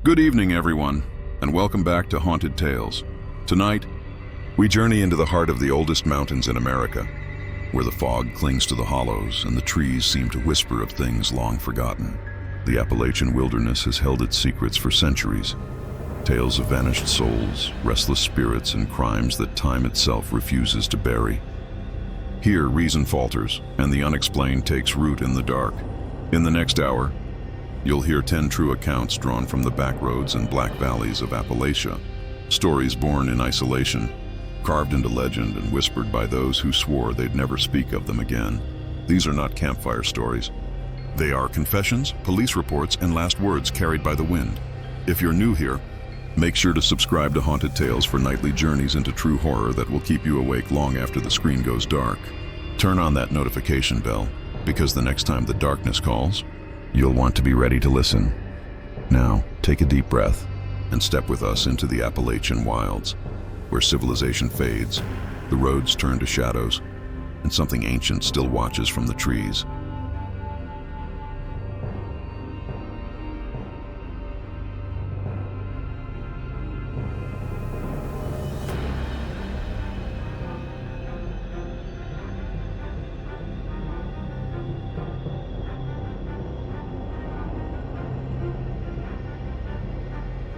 Good evening, everyone, and welcome back to Haunted Tales. Tonight, we journey into the heart of the oldest mountains in America, where the fog clings to the hollows and the trees seem to whisper of things long forgotten. The Appalachian wilderness has held its secrets for centuries. Tales of vanished souls, restless spirits, and crimes that time itself refuses to bury. Here, reason falters, and the unexplained takes root in the dark. In the next hour, you'll hear 10 true accounts drawn from the back roads and black valleys of Appalachia. Stories born in isolation, carved into legend and whispered by those who swore they'd never speak of them again. These are not campfire stories. They are confessions, police reports, and last words carried by the wind. If you're new here, make sure to subscribe to Haunted Tales for nightly journeys into true horror that will keep you awake long after the screen goes dark. Turn on that notification bell, because the next time the darkness calls, you'll want to be ready to listen. Now, take a deep breath and step with us into the Appalachian wilds, where civilization fades, the roads turn to shadows, and something ancient still watches from the trees.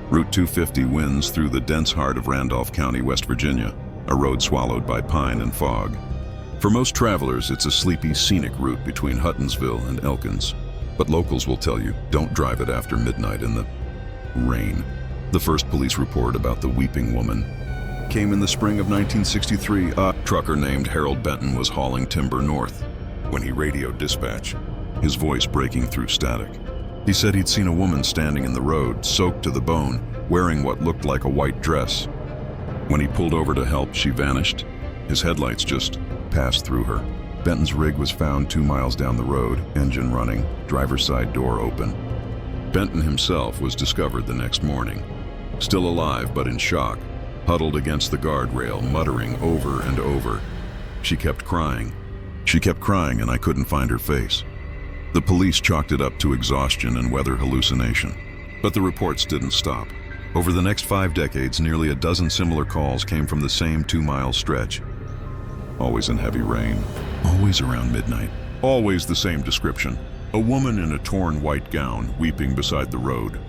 Route 250 winds through the dense heart of Randolph County, West Virginia, a road swallowed by pine and fog. For most travelers, it's a sleepy, scenic route between Huttonsville and Elkins. But locals will tell you, don't drive it after midnight in the rain. The first police report about the Weeping Woman came in the spring of 1963. A trucker named Harold Benton was hauling timber north when he radioed dispatch, his voice breaking through static. He said he'd seen a woman standing in the road, soaked to the bone, wearing what looked like a white dress. When he pulled over to help, she vanished. His headlights just passed through her. Benton's rig was found 2 miles down the road, engine running, driver's side door open. Benton himself was discovered the next morning, still alive but in shock, huddled against the guardrail, muttering over and over. She kept crying. She kept crying, and I couldn't find her face. The police chalked it up to exhaustion and weather hallucination. But the reports didn't stop. Over the next 5 decades, nearly a dozen similar calls came from the same 2-mile stretch. Always in heavy rain, always around midnight, always the same description. A woman in a torn white gown weeping beside the road.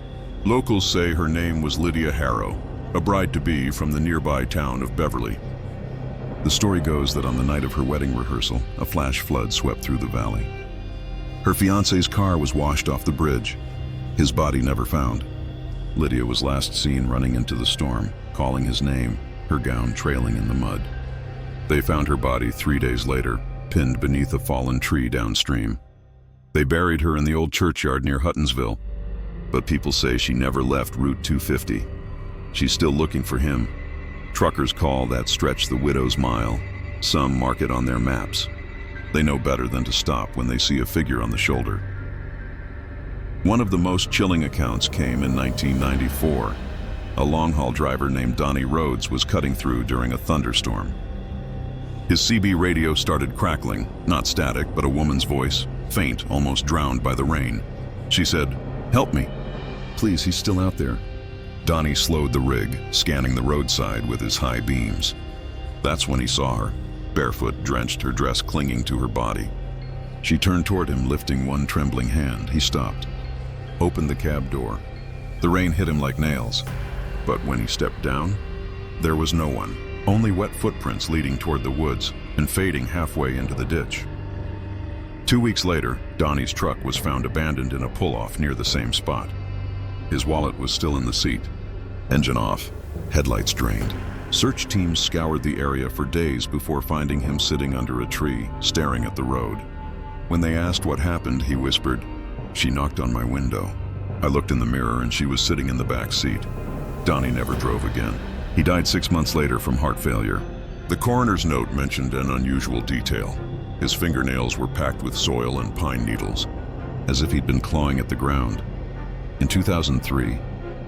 Locals say her name was Lydia Harrow, a bride-to-be from the nearby town of Beverly. The story goes that on the night of her wedding rehearsal, a flash flood swept through the valley. Her fiancé's car was washed off the bridge, his body never found. Lydia was last seen running into the storm, calling his name, her gown trailing in the mud. They found her body 3 days later, pinned beneath a fallen tree downstream. They buried her in the old churchyard near Huttonsville, but people say she never left Route 250. She's still looking for him. Truckers call that stretch the Widow's Mile. Some mark it on their maps. They know better than to stop when they see a figure on the shoulder. One of the most chilling accounts came in 1994. A long-haul driver named Donnie Rhodes was cutting through during a thunderstorm. His CB radio started crackling, not static, but a woman's voice, faint, almost drowned by the rain. She said, "Help me. Please, he's still out there." Donnie slowed the rig, scanning the roadside with his high beams. That's when he saw her. Barefoot, drenched, her dress clinging to her body. She turned toward him, lifting one trembling hand. He stopped, opened the cab door. The rain hit him like nails, but when he stepped down, there was no one, only wet footprints leading toward the woods and fading halfway into the ditch. 2 weeks later, Donnie's truck was found abandoned in a pull-off near the same spot. His wallet was still in the seat, engine off, headlights drained. Search teams scoured the area for days before finding him sitting under a tree, staring at the road. When they asked what happened, he whispered, "She knocked on my window. I looked in the mirror and she was sitting in the back seat." Donnie never drove again. He died 6 months later from heart failure. The coroner's note mentioned an unusual detail. His fingernails were packed with soil and pine needles, as if he'd been clawing at the ground. In 2003,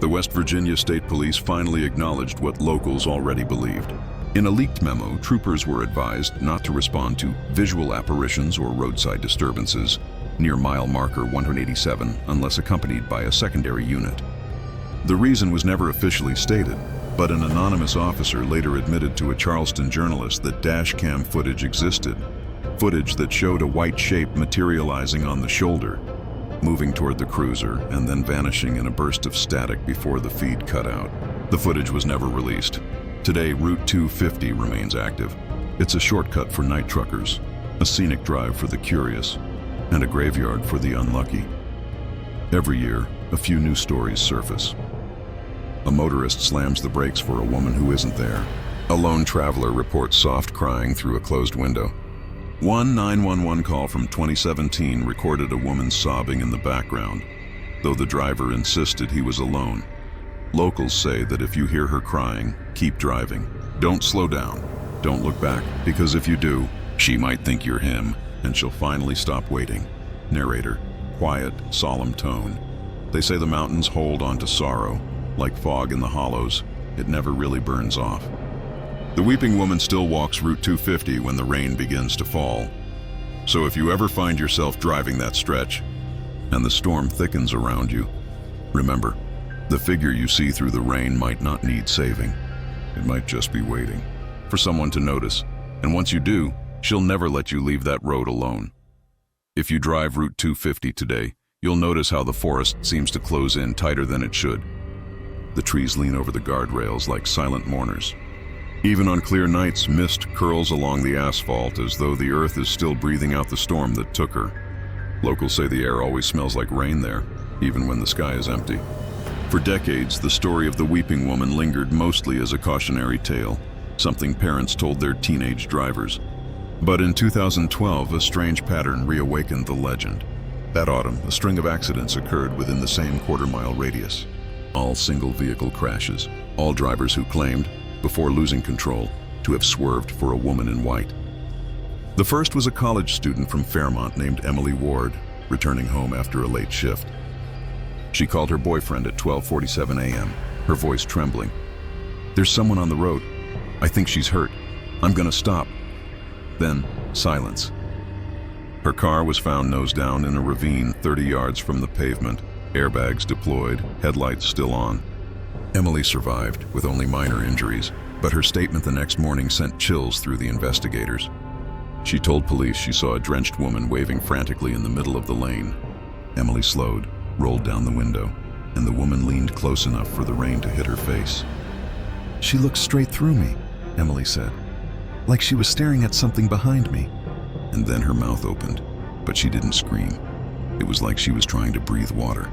the West Virginia State Police finally acknowledged what locals already believed. In a leaked memo, troopers were advised not to respond to visual apparitions or roadside disturbances near mile marker 187 unless accompanied by a secondary unit. The reason was never officially stated, but an anonymous officer later admitted to a Charleston journalist that dash cam footage existed. Footage that showed a white shape materializing on the shoulder, moving toward the cruiser, and then vanishing in a burst of static before the feed cut out. The footage was never released. Today, Route 250 remains active. It's a shortcut for night truckers, a scenic drive for the curious, and a graveyard for the unlucky. Every year, a few new stories surface. A motorist slams the brakes for a woman who isn't there. A lone traveler reports soft crying through a closed window. One 911 call from 2017 recorded a woman sobbing in the background, though the driver insisted he was alone. Locals say that if you hear her crying, keep driving. Don't slow down. Don't look back, because if you do, she might think you're him, and she'll finally stop waiting. Narrator, quiet, solemn tone. They say the mountains hold on to sorrow. Like fog in the hollows, it never really burns off. The weeping woman still walks Route 250 when the rain begins to fall. So if you ever find yourself driving that stretch, and the storm thickens around you, remember, the figure you see through the rain might not need saving. It might just be waiting for someone to notice, and once you do, she'll never let you leave that road alone. If you drive Route 250 today, you'll notice how the forest seems to close in tighter than it should. The trees lean over the guardrails like silent mourners. Even on clear nights, mist curls along the asphalt as though the earth is still breathing out the storm that took her. Locals say the air always smells like rain there, even when the sky is empty. For decades, the story of the weeping woman lingered mostly as a cautionary tale, something parents told their teenage drivers. But in 2012, a strange pattern reawakened the legend. That autumn, a string of accidents occurred within the same quarter-mile radius. All single-vehicle crashes, all drivers who claimed, before losing control, to have swerved for a woman in white. The first was a college student from Fairmont named Emily Ward, returning home after a late shift. She called her boyfriend at 12:47 a.m., her voice trembling. "There's someone on the road. I think she's hurt. I'm gonna stop." Then, silence. Her car was found nose down in a ravine 30 yards from the pavement, airbags deployed, headlights still on. Emily survived with only minor injuries, but her statement the next morning sent chills through the investigators. She told police she saw a drenched woman waving frantically in the middle of the lane. Emily slowed, rolled down the window, and the woman leaned close enough for the rain to hit her face. "She looked straight through me," Emily said, "like she was staring at something behind me." And then her mouth opened, but she didn't scream. It was like she was trying to breathe water.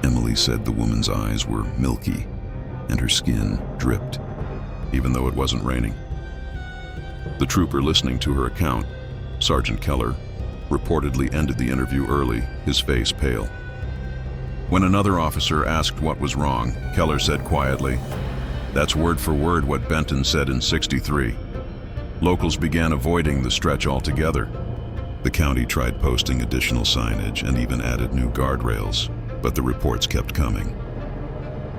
Emily said the woman's eyes were milky, and her skin dripped, even though it wasn't raining. The trooper listening to her account, Sergeant Keller, reportedly ended the interview early, his face pale. When another officer asked what was wrong, Keller said quietly, "That's word for word what Benton said in '63. Locals began avoiding the stretch altogether. The county tried posting additional signage and even added new guardrails, but the reports kept coming.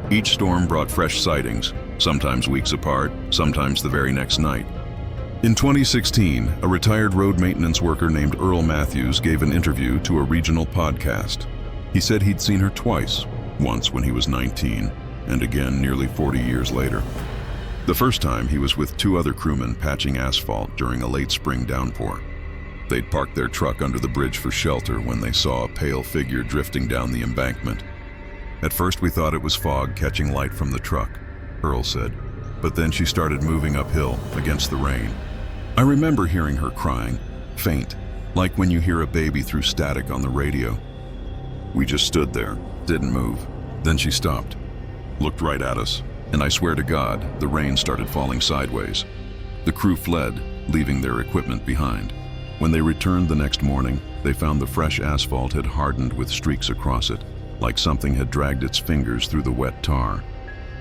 Each storm brought fresh sightings, sometimes weeks apart, sometimes the very next night. In 2016, a retired road maintenance worker named Earl Matthews gave an interview to a regional podcast. He said he'd seen her twice, once when he was 19, and again nearly 40 years later. The first time he was with two other crewmen patching asphalt during a late spring downpour. They'd parked their truck under the bridge for shelter when they saw a pale figure drifting down the embankment. "At first we thought it was fog catching light from the truck," Earl said, "but then she started moving uphill against the rain. I remember hearing her crying, faint, like when you hear a baby through static on the radio. We just stood there, didn't move. Then she stopped, looked right at us, and I swear to God, the rain started falling sideways. The crew fled, leaving their equipment behind. When they returned the next morning, they found the fresh asphalt had hardened with streaks across it, like something had dragged its fingers through the wet tar."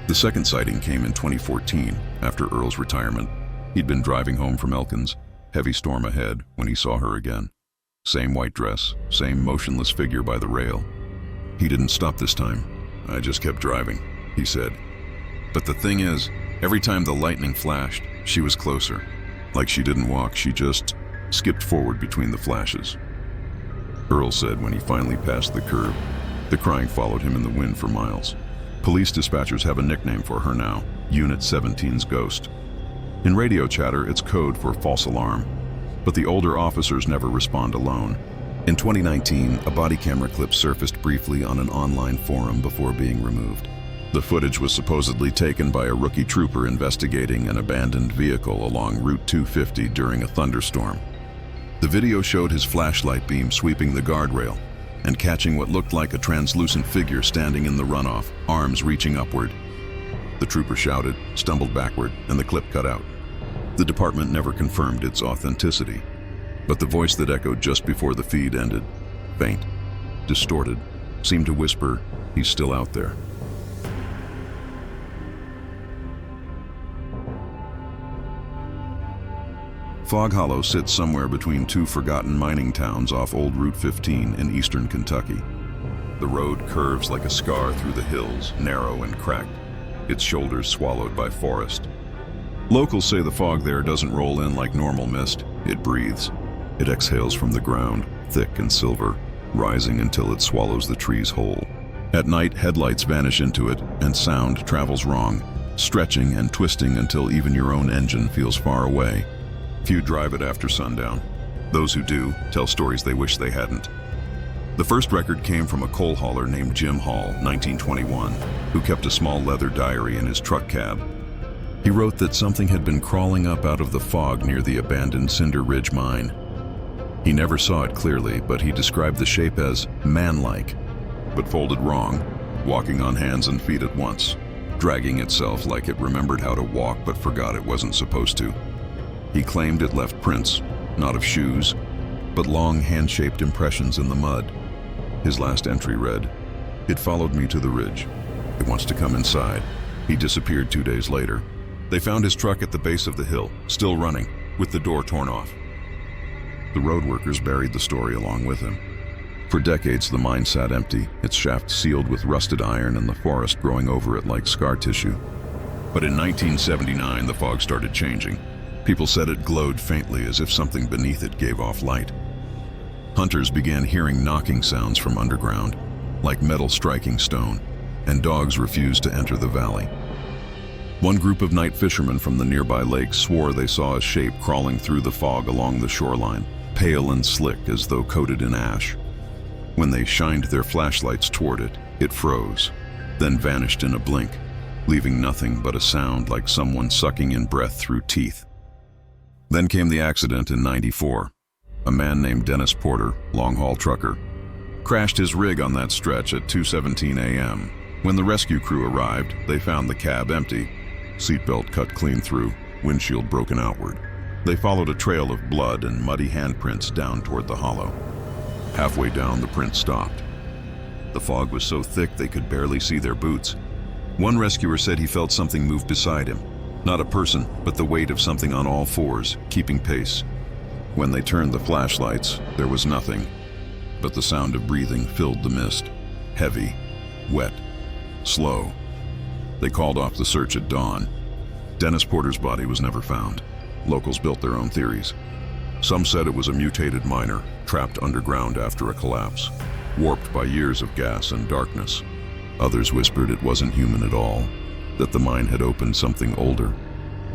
The second sighting came in 2014, after Earl's retirement. He'd been driving home from Elkins, heavy storm ahead, when he saw her again. Same white dress, same motionless figure by the rail. "He didn't stop this time. I just kept driving," he said. "But the thing is, every time the lightning flashed, she was closer. Like she didn't walk, she just skipped forward between the flashes." Earl said when he finally passed the curb, the crying followed him in the wind for miles. Police dispatchers have a nickname for her now, Unit 17's Ghost. In radio chatter, it's code for false alarm. But the older officers never respond alone. In 2019, a body camera clip surfaced briefly on an online forum before being removed. The footage was supposedly taken by a rookie trooper investigating an abandoned vehicle along Route 250 during a thunderstorm. The video showed his flashlight beam sweeping the guardrail and catching what looked like a translucent figure standing in the runoff, arms reaching upward. The trooper shouted, stumbled backward, and the clip cut out. The department never confirmed its authenticity, but the voice that echoed just before the feed ended, faint, distorted, seemed to whisper, "He's still out there." Fog Hollow sits somewhere between two forgotten mining towns off Old Route 15 in eastern Kentucky. The road curves like a scar through the hills, narrow and cracked, its shoulders swallowed by forest. Locals say the fog there doesn't roll in like normal mist. It breathes. It exhales from the ground, thick and silver, rising until it swallows the trees whole. At night, headlights vanish into it, and sound travels wrong, stretching and twisting until even your own engine feels far away. Few drive it after sundown. Those who do tell stories they wish they hadn't. The first record came from a coal hauler named Jim Hall, 1921, who kept a small leather diary in his truck cab. He wrote that something had been crawling up out of the fog near the abandoned Cinder Ridge mine. He never saw it clearly, but he described the shape as man-like, but folded wrong, walking on hands and feet at once, dragging itself like it remembered how to walk but forgot it wasn't supposed to. He claimed it left prints, not of shoes, but long hand-shaped impressions in the mud. His last entry read, "It followed me to the ridge. It wants to come inside." He disappeared 2 days later. They found his truck at the base of the hill, still running, with the door torn off. The road workers buried the story along with him. For decades, the mine sat empty, its shaft sealed with rusted iron and the forest growing over it like scar tissue. But in 1979, the fog started changing. People said it glowed faintly as if something beneath it gave off light. Hunters began hearing knocking sounds from underground, like metal striking stone, and dogs refused to enter the valley. One group of night fishermen from the nearby lake swore they saw a shape crawling through the fog along the shoreline, pale and slick as though coated in ash. When they shined their flashlights toward it, it froze, then vanished in a blink, leaving nothing but a sound like someone sucking in breath through teeth. Then came the accident in '94. A man named Dennis Porter, long-haul trucker, crashed his rig on that stretch at 2:17 a.m. When the rescue crew arrived, they found the cab empty, seatbelt cut clean through, windshield broken outward. They followed a trail of blood and muddy handprints down toward the hollow. Halfway down, the print stopped. The fog was so thick they could barely see their boots. One rescuer said he felt something move beside him. Not a person, but the weight of something on all fours, keeping pace. When they turned the flashlights, there was nothing, but the sound of breathing filled the mist. Heavy, wet, slow. They called off the search at dawn. Dennis Porter's body was never found. Locals built their own theories. Some said it was a mutated miner, trapped underground after a collapse, warped by years of gas and darkness. Others whispered it wasn't human at all, that the mine had opened something older.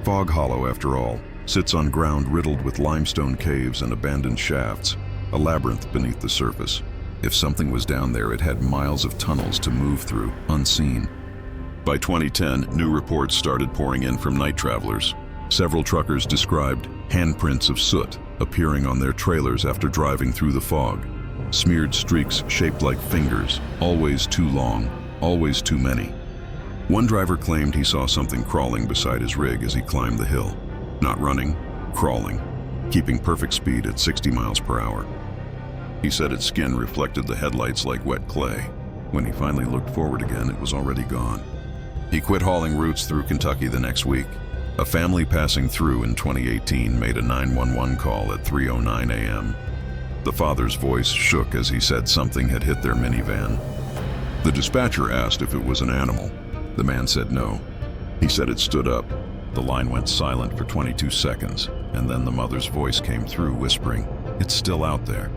Fog Hollow, after all, sits on ground riddled with limestone caves and abandoned shafts, a labyrinth beneath the surface. If something was down there, it had miles of tunnels to move through, unseen. By 2010, new reports started pouring in from night travelers. Several truckers described handprints of soot appearing on their trailers after driving through the fog. Smeared streaks shaped like fingers, always too long, always too many. One driver claimed he saw something crawling beside his rig as he climbed the hill. Not running, crawling, keeping perfect speed at 60 miles per hour. He said its skin reflected the headlights like wet clay. When he finally looked forward again, it was already gone. He quit hauling routes through Kentucky the next week. A family passing through in 2018 made a 911 call at 3:09 a.m. The father's voice shook as he said something had hit their minivan. The dispatcher asked if it was an animal. The man said no. He said it stood up. The line went silent for 22 seconds, and then the mother's voice came through whispering, "It's still out there.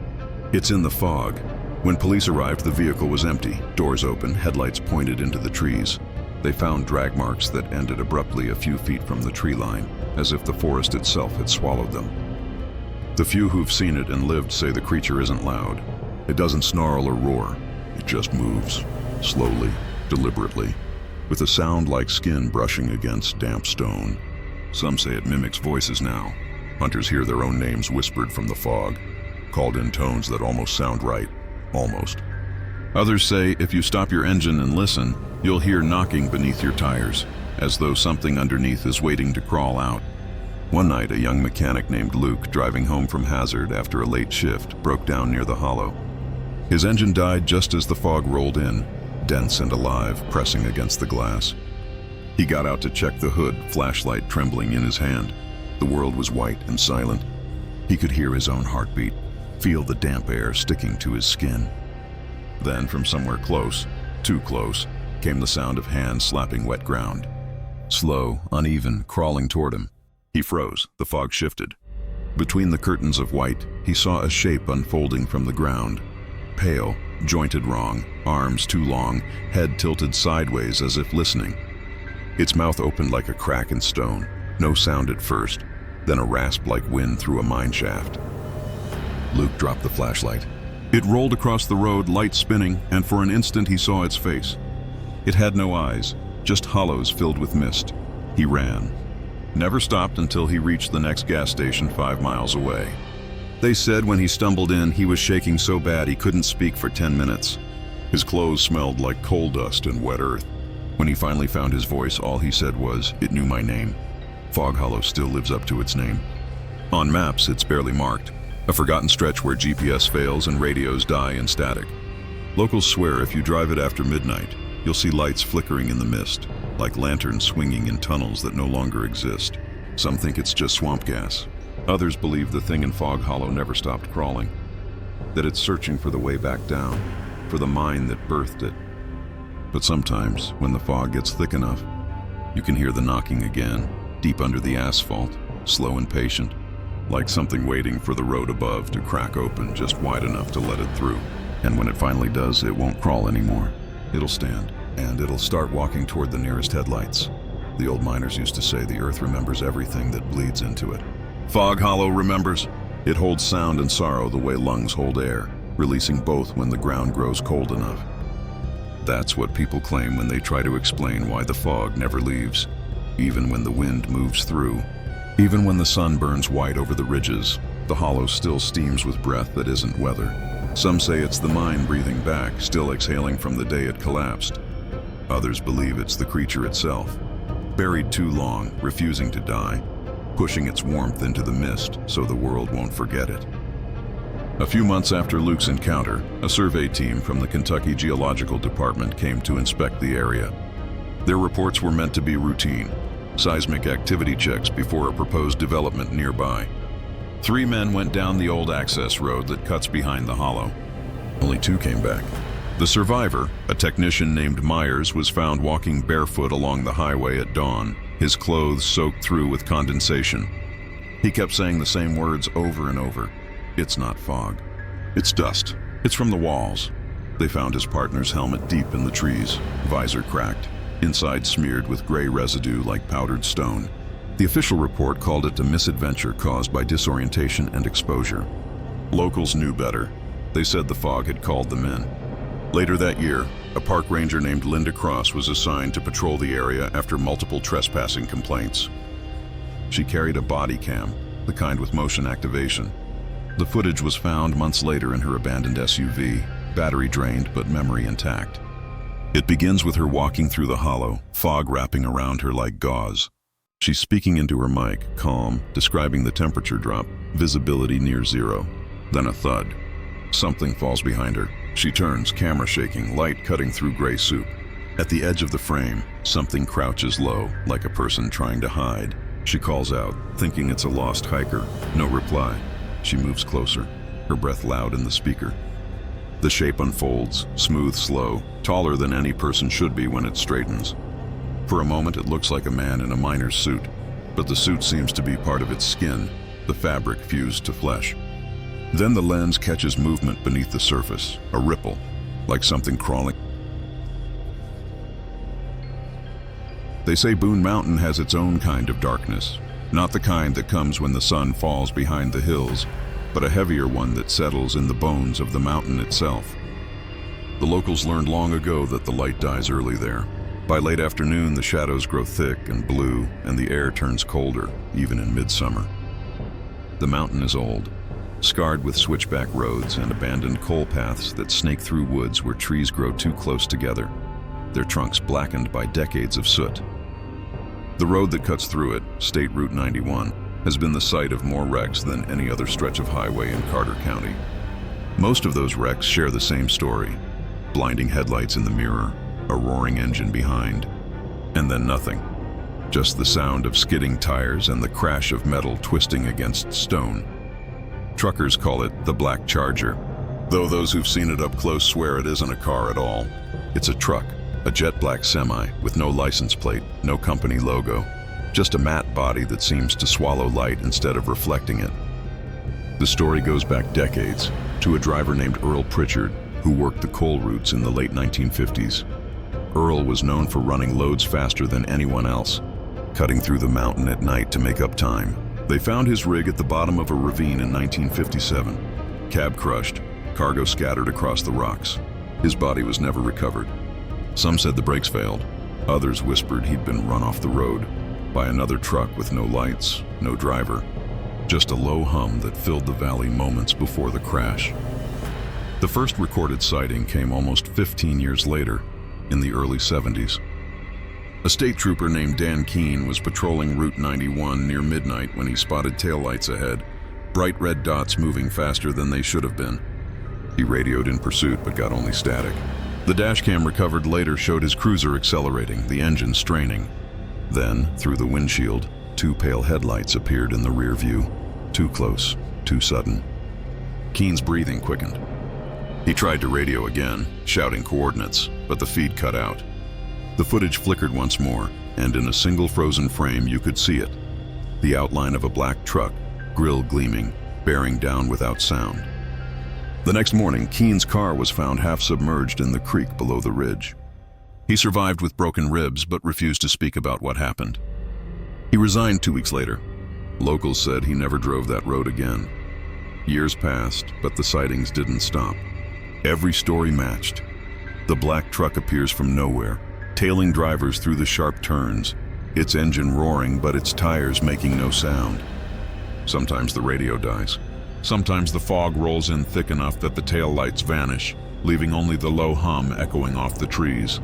It's in the fog. When police arrived, the vehicle was empty, doors open, headlights pointed into the trees. They found drag marks that ended abruptly a few feet from the tree line, as if the forest itself had swallowed them. The few who've seen it and lived say the creature isn't loud. It doesn't snarl or roar. It just moves, slowly, deliberately, with a sound like skin brushing against damp stone. Some say it mimics voices now. Hunters hear their own names whispered from the fog, called in tones that almost sound right, almost. Others say if you stop your engine and listen, you'll hear knocking beneath your tires, as though something underneath is waiting to crawl out. One night, a young mechanic named Luke, driving home from Hazard after a late shift, broke down near the hollow. His engine died just as the fog rolled in, dense and alive, pressing against the glass. He got out to check the hood, flashlight trembling in his hand. The world was white and silent. He could hear his own heartbeat, feel the damp air sticking to his skin. Then, from somewhere close, too close, came the sound of hands slapping wet ground. Slow, uneven, crawling toward him. He froze. The fog shifted. Between the curtains of white, he saw a shape unfolding from the ground. Pale, jointed wrong, arms too long, head tilted sideways as if listening. Its mouth opened like a crack in stone. No sound at first, then a rasp like wind through a mine shaft. Luke dropped the flashlight. It rolled across the road, light spinning, and for an instant he saw its face. It had no eyes, just hollows filled with mist. He ran. Never stopped until he reached the next gas station 5 miles away. They said when he stumbled in, he was shaking so bad he couldn't speak for 10 minutes. His clothes smelled like coal dust and wet earth. When he finally found his voice, all he said was, "It knew my name." Fog Hollow still lives up to its name. On maps, it's barely marked, a forgotten stretch where GPS fails and radios die in static. Locals swear if you drive it after midnight, you'll see lights flickering in the mist, like lanterns swinging in tunnels that no longer exist. Some think it's just swamp gas. Others believe the thing in Fog Hollow never stopped crawling, that it's searching for the way back down, for the mine that birthed it. But sometimes, when the fog gets thick enough, you can hear the knocking again, deep under the asphalt, slow and patient, like something waiting for the road above to crack open just wide enough to let it through. And when it finally does, it won't crawl anymore. It'll stand, and it'll start walking toward the nearest headlights. The old miners used to say the earth remembers everything that bleeds into it. Fog Hollow remembers. It holds sound and sorrow the way lungs hold air, releasing both when the ground grows cold enough. That's what people claim when they try to explain why the fog never leaves, even when the wind moves through. Even when the sun burns white over the ridges, the hollow still steams with breath that isn't weather. Some say it's the mine breathing back, still exhaling from the day it collapsed. Others believe it's the creature itself, buried too long, refusing to die, pushing its warmth into the mist so the world won't forget it. A few months after Luke's encounter, a survey team from the Kentucky Geological Department came to inspect the area. Their reports were meant to be routine, seismic activity checks before a proposed development nearby. 3 men went down the old access road that cuts behind the hollow. Only 2 came back. The survivor, a technician named Myers, was found walking barefoot along the highway at dawn, his clothes soaked through with condensation. He kept saying the same words over and over. It's not fog. It's dust. It's from the walls. They found his partner's helmet deep in the trees, visor cracked, inside smeared with gray residue like powdered stone. The official report called it a misadventure caused by disorientation and exposure. Locals knew better. They said the fog had called them in. Later that year, a park ranger named Linda Cross was assigned to patrol the area after multiple trespassing complaints. She carried a body cam, the kind with motion activation. The footage was found months later in her abandoned SUV, battery drained but memory intact. It begins with her walking through the hollow, fog wrapping around her like gauze. She's speaking into her mic, calm, describing the temperature drop, visibility near zero. Then a thud. Something falls behind her. She turns, camera shaking, light cutting through gray soup. At the edge of the frame, something crouches low, like a person trying to hide. She calls out, thinking it's a lost hiker. No reply. She moves closer, her breath loud in the speaker. The shape unfolds, smooth, slow, taller than any person should be when it straightens. For a moment it looks like a man in a miner's suit, but the suit seems to be part of its skin, the fabric fused to flesh. Then the lens catches movement beneath the surface, a ripple, like something crawling. They say Boone Mountain has its own kind of darkness, not the kind that comes when the sun falls behind the hills, but a heavier one that settles in the bones of the mountain itself. The locals learned long ago that the light dies early there. By late afternoon, the shadows grow thick and blue, and the air turns colder, even in midsummer. The mountain is old, scarred with switchback roads and abandoned coal paths that snake through woods where trees grow too close together, their trunks blackened by decades of soot. The road that cuts through it, State Route 91, has been the site of more wrecks than any other stretch of highway in Carter County. Most of those wrecks share the same story: blinding headlights in the mirror, a roaring engine behind, and then nothing. Just the sound of skidding tires and the crash of metal twisting against stone. Truckers call it the Black Charger, though those who've seen it up close swear it isn't a car at all. It's a truck, a jet black semi with no license plate, no company logo, just a matte body that seems to swallow light instead of reflecting it. The story goes back decades to a driver named Earl Pritchard who worked the coal routes in the late 1950s. Earl was known for running loads faster than anyone else, cutting through the mountain at night to make up time. They found his rig at the bottom of a ravine in 1957. Cab crushed, cargo scattered across the rocks. His body was never recovered. Some said the brakes failed. Others whispered he'd been run off the road by another truck with no lights, no driver, just a low hum that filled the valley moments before the crash. The first recorded sighting came almost 15 years later, in the early 70s. A state trooper named Dan Keene was patrolling Route 91 near midnight when he spotted taillights ahead, bright red dots moving faster than they should have been. He radioed in pursuit but got only static. The dashcam recovered later showed his cruiser accelerating, the engine straining. Then, through the windshield, two pale headlights appeared in the rear view. Too close, too sudden. Keene's breathing quickened. He tried to radio again, shouting coordinates, but the feed cut out. The footage flickered once more, and in a single frozen frame you could see it. The outline of a black truck, grille gleaming, bearing down without sound. The next morning, Keene's car was found half submerged in the creek below the ridge. He survived with broken ribs, but refused to speak about what happened. He resigned 2 weeks later. Locals said he never drove that road again. Years passed, but the sightings didn't stop. Every story matched. The black truck appears from nowhere, tailing drivers through the sharp turns, its engine roaring but its tires making no sound. Sometimes the radio dies. Sometimes the fog rolls in thick enough that the tail lights vanish, leaving only the low hum echoing off the trees.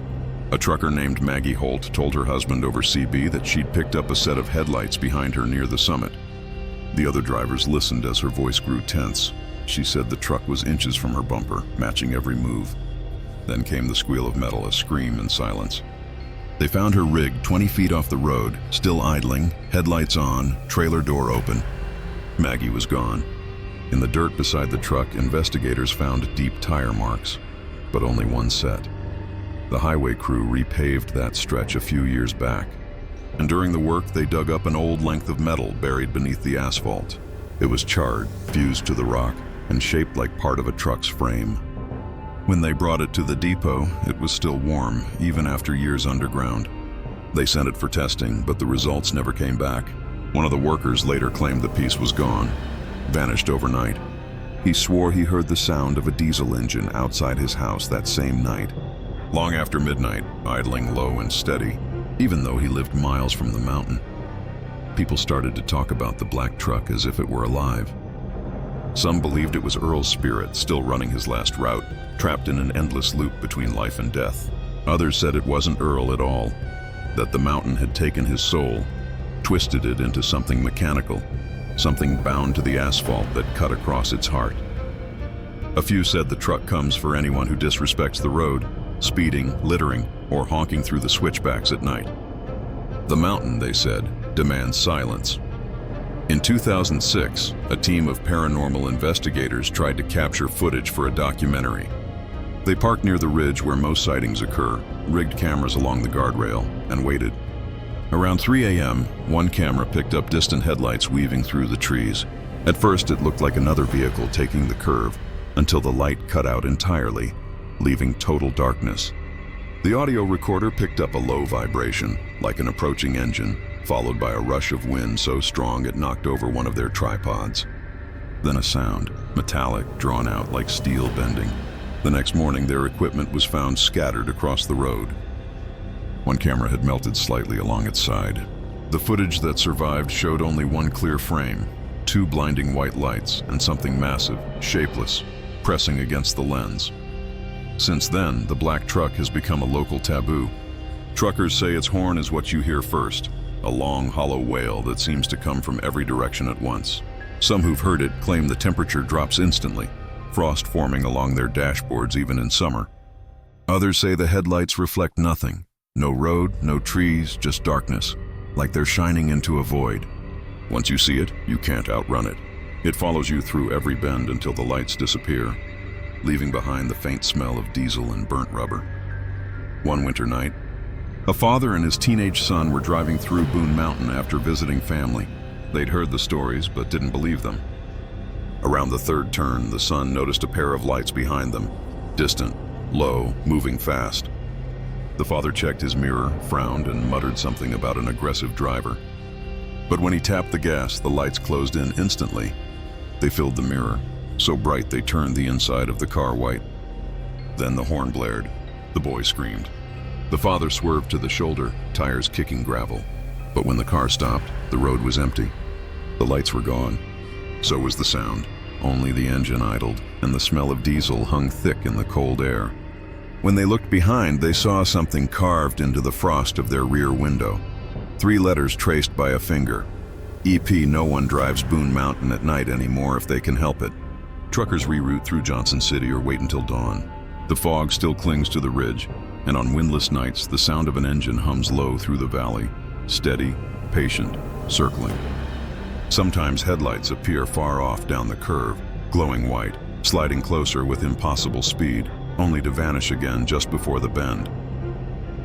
A trucker named Maggie Holt told her husband over CB that she'd picked up a set of headlights behind her near the summit. The other drivers listened as her voice grew tense. She said the truck was inches from her bumper, matching every move. Then came the squeal of metal, a scream and silence. They found her rig 20 feet off the road, still idling, headlights on, trailer door open. Maggie was gone. In the dirt beside the truck, investigators found deep tire marks, but only one set. The highway crew repaved that stretch a few years back, and during the work they dug up an old length of metal buried beneath the asphalt. It was charred, fused to the rock, and shaped like part of a truck's frame. When they brought it to the depot, it was still warm, even after years underground. They sent it for testing, but the results never came back. One of the workers later claimed the piece was gone, vanished overnight. He swore he heard the sound of a diesel engine outside his house that same night, long after midnight, idling low and steady, even though he lived miles from the mountain. People started to talk about the black truck as if it were alive. Some believed it was Earl's spirit still running his last route, trapped in an endless loop between life and death. Others said it wasn't Earl at all, that the mountain had taken his soul, twisted it into something mechanical, something bound to the asphalt that cut across its heart. A few said the truck comes for anyone who disrespects the road, speeding, littering, or honking through the switchbacks at night. The mountain, they said, demands silence. In 2006, a team of paranormal investigators tried to capture footage for a documentary. They parked near the ridge where most sightings occur, rigged cameras along the guardrail, and waited. Around 3 a.m., one camera picked up distant headlights weaving through the trees. At first, it looked like another vehicle taking the curve until the light cut out entirely, leaving total darkness. The audio recorder picked up a low vibration, like an approaching engine, followed by a rush of wind so strong it knocked over one of their tripods. Then a sound, metallic, drawn out like steel bending. The next morning, their equipment was found scattered across the road. One camera had melted slightly along its side. The footage that survived showed only one clear frame, two blinding white lights, and something massive, shapeless, pressing against the lens. Since then, the black truck has become a local taboo. Truckers say its horn is what you hear first, a long, hollow wail that seems to come from every direction at once. Some who've heard it claim the temperature drops instantly, frost forming along their dashboards even in summer. Others say the headlights reflect nothing. No road, no trees, just darkness, like they're shining into a void. Once you see it, you can't outrun it. It follows you through every bend until the lights disappear, leaving behind the faint smell of diesel and burnt rubber. One winter night, a father and his teenage son were driving through Boone Mountain after visiting family. They'd heard the stories, but didn't believe them. Around the third turn, the son noticed a pair of lights behind them, distant, low, moving fast. The father checked his mirror, frowned, and muttered something about an aggressive driver. But when he tapped the gas, the lights closed in instantly. They filled the mirror, so bright they turned the inside of the car white. Then the horn blared. The boy screamed. The father swerved to the shoulder, tires kicking gravel. But when the car stopped, the road was empty. The lights were gone. So was the sound. Only the engine idled, and the smell of diesel hung thick in the cold air. When they looked behind, they saw something carved into the frost of their rear window. 3 letters traced by a finger. EP, no one drives Boone Mountain at night anymore if they can help it. Truckers reroute through Johnson City or wait until dawn. The fog still clings to the ridge, and on windless nights, the sound of an engine hums low through the valley, steady, patient, circling. Sometimes headlights appear far off down the curve, glowing white, sliding closer with impossible speed, only to vanish again just before the bend.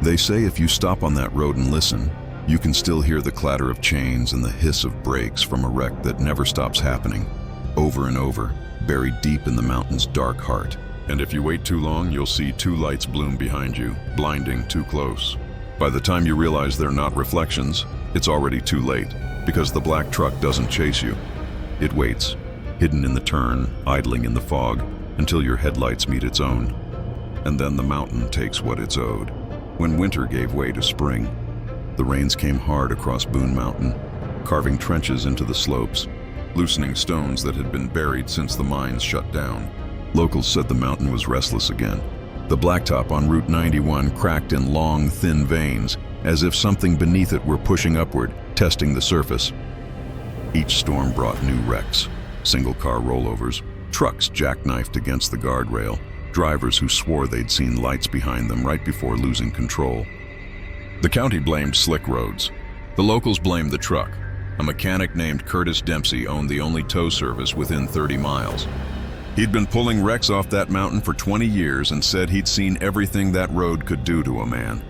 They say if you stop on that road and listen, you can still hear the clatter of chains and the hiss of brakes from a wreck that never stops happening, over and over, buried deep in the mountain's dark heart. And if you wait too long, you'll see 2 lights bloom behind you, blinding too close. By the time you realize they're not reflections, it's already too late, because the black truck doesn't chase you. It waits, hidden in the turn, idling in the fog, until your headlights meet its own. And then the mountain takes what it's owed. When winter gave way to spring, the rains came hard across Boone Mountain, carving trenches into the slopes, loosening stones that had been buried since the mines shut down. Locals said the mountain was restless again. The blacktop on Route 91 cracked in long, thin veins, as if something beneath it were pushing upward, testing the surface. Each storm brought new wrecks, single-car rollovers, trucks jackknifed against the guardrail, drivers who swore they'd seen lights behind them right before losing control. The county blamed slick roads. The locals blamed the truck. A mechanic named Curtis Dempsey owned the only tow service within 30 miles. He'd been pulling wrecks off that mountain for 20 years and said he'd seen everything that road could do to a man.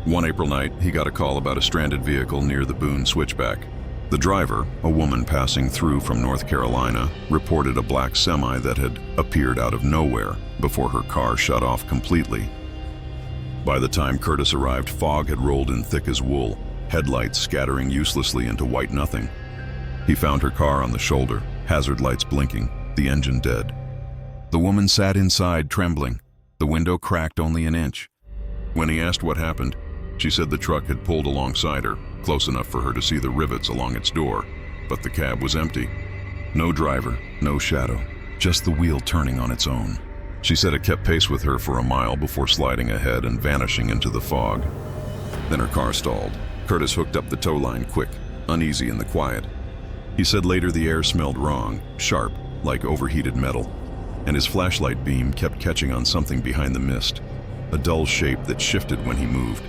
One April night, he got a call about a stranded vehicle near the Boone switchback. The driver, a woman passing through from North Carolina, reported a black semi that had appeared out of nowhere before her car shut off completely. By the time Curtis arrived, fog had rolled in thick as wool, headlights scattering uselessly into white nothing. He found her car on the shoulder, hazard lights blinking, the engine dead. The woman sat inside, trembling. The window cracked only an inch. When he asked what happened, she said the truck had pulled alongside her, close enough for her to see the rivets along its door, but the cab was empty. No driver, no shadow, just the wheel turning on its own. She said it kept pace with her for a mile before sliding ahead and vanishing into the fog. Then her car stalled. Curtis hooked up the tow line quick, uneasy in the quiet. He said later the air smelled wrong, sharp, like overheated metal, and his flashlight beam kept catching on something behind the mist, a dull shape that shifted when he moved.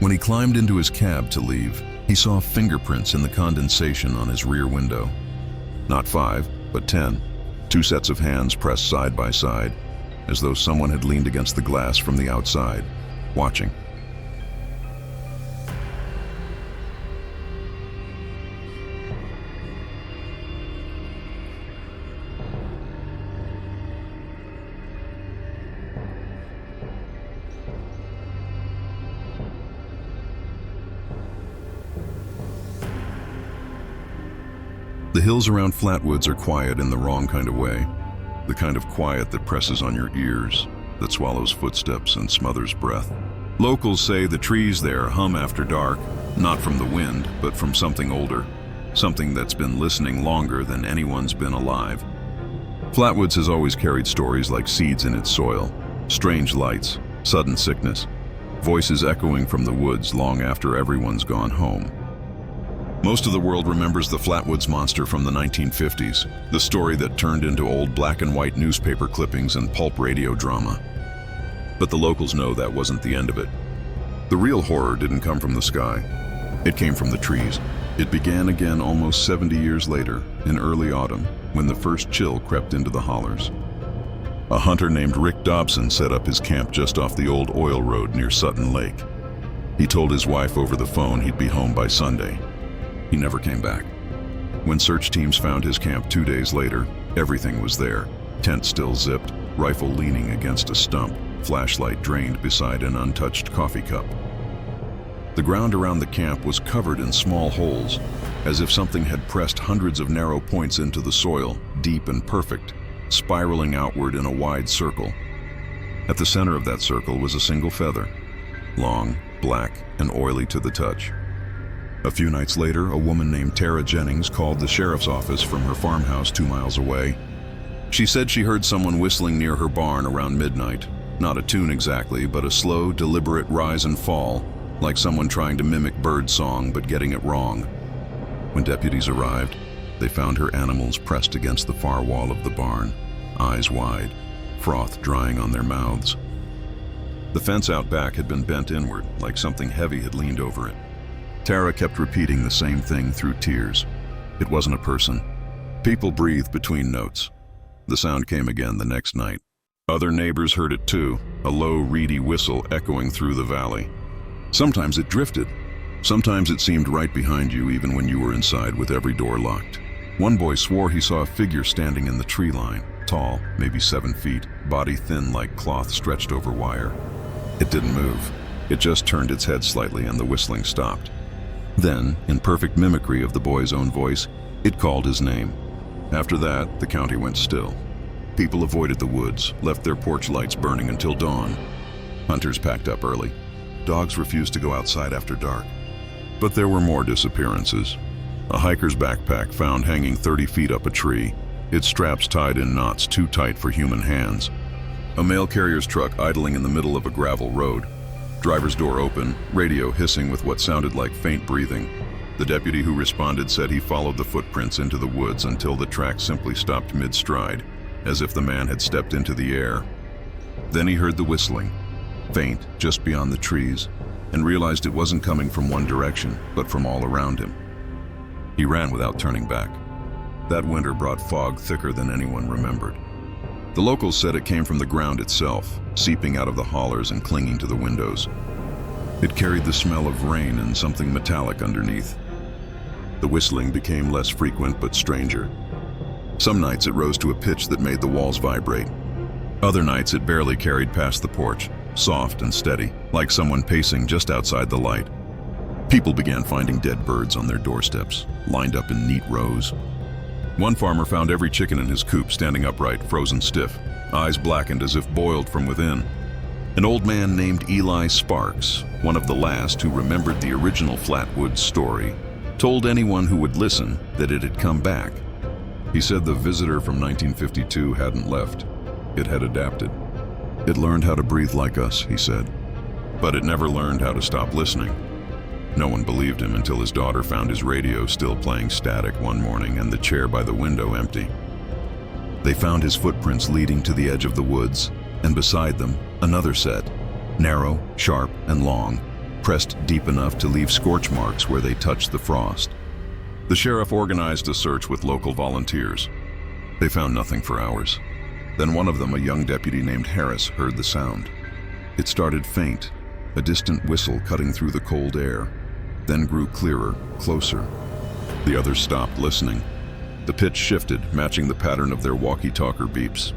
When he climbed into his cab to leave, he saw fingerprints in the condensation on his rear window. Not 5, but 10. 2 sets of hands pressed side by side, as though someone had leaned against the glass from the outside, watching. The hills around Flatwoods are quiet in the wrong kind of way. The kind of quiet that presses on your ears, that swallows footsteps and smothers breath. Locals say the trees there hum after dark, not from the wind, but from something older, something that's been listening longer than anyone's been alive. Flatwoods has always carried stories like seeds in its soil, strange lights, sudden sickness, voices echoing from the woods long after everyone's gone home. Most of the world remembers the Flatwoods Monster from the 1950s, the story that turned into old black and white newspaper clippings and pulp radio drama. But the locals know that wasn't the end of it. The real horror didn't come from the sky. It came from the trees. It began again almost 70 years later, in early autumn, when the first chill crept into the hollers. A hunter named Rick Dobson set up his camp just off the old oil road near Sutton Lake. He told his wife over the phone he'd be home by Sunday. He never came back. When search teams found his camp 2 days later, everything was there. Tent still zipped, rifle leaning against a stump, flashlight drained beside an untouched coffee cup. The ground around the camp was covered in small holes, as if something had pressed hundreds of narrow points into the soil, deep and perfect, spiraling outward in a wide circle. At the center of that circle was a single feather, long, black, and oily to the touch. A few nights later, a woman named Tara Jennings called the sheriff's office from her farmhouse 2 miles away. She said she heard someone whistling near her barn around midnight. Not a tune exactly, but a slow, deliberate rise and fall, like someone trying to mimic bird song but getting it wrong. When deputies arrived, they found her animals pressed against the far wall of the barn, eyes wide, froth drying on their mouths. The fence out back had been bent inward, like something heavy had leaned over it. Tara kept repeating the same thing through tears. It wasn't a person. People breathed between notes. The sound came again the next night. Other neighbors heard it too, a low, reedy whistle echoing through the valley. Sometimes it drifted. Sometimes it seemed right behind you even when you were inside with every door locked. One boy swore he saw a figure standing in the tree line, tall, maybe 7 feet, body thin like cloth stretched over wire. It didn't move. It just turned its head slightly and the whistling stopped. Then, in perfect mimicry of the boy's own voice, it called his name. After that, the county went still. People avoided the woods, left their porch lights burning until dawn. Hunters packed up early. Dogs refused to go outside after dark. But there were more disappearances. A hiker's backpack found hanging 30 feet up a tree, its straps tied in knots too tight for human hands. A mail carrier's truck idling in the middle of a gravel road. Driver's door open, radio hissing with what sounded like faint breathing. The deputy who responded said he followed the footprints into the woods until the track simply stopped mid-stride, as if the man had stepped into the air. Then he heard the whistling, faint just beyond the trees, and realized it wasn't coming from one direction, but from all around him. He ran without turning back. That winter brought fog thicker than anyone remembered. The locals said it came from the ground itself, seeping out of the hollers and clinging to the windows. It carried the smell of rain and something metallic underneath. The whistling became less frequent but stranger. Some nights it rose to a pitch that made the walls vibrate. Other nights it barely carried past the porch, soft and steady, like someone pacing just outside the light. People began finding dead birds on their doorsteps, lined up in neat rows. One farmer found every chicken in his coop standing upright, frozen stiff, eyes blackened as if boiled from within. An old man named Eli Sparks, one of the last who remembered the original Flatwoods story, told anyone who would listen that it had come back. He said the visitor from 1952 hadn't left. It had adapted. It learned how to breathe like us, he said, but it never learned how to stop listening. No one believed him until his daughter found his radio still playing static one morning and the chair by the window empty. They found his footprints leading to the edge of the woods, and beside them, another set, narrow, sharp, and long, pressed deep enough to leave scorch marks where they touched the frost. The sheriff organized a search with local volunteers. They found nothing for hours. Then one of them, a young deputy named Harris, heard the sound. It started faint, a distant whistle cutting through the cold air, then grew clearer, closer. The others stopped listening. The pitch shifted, matching the pattern of their walkie-talkie beeps.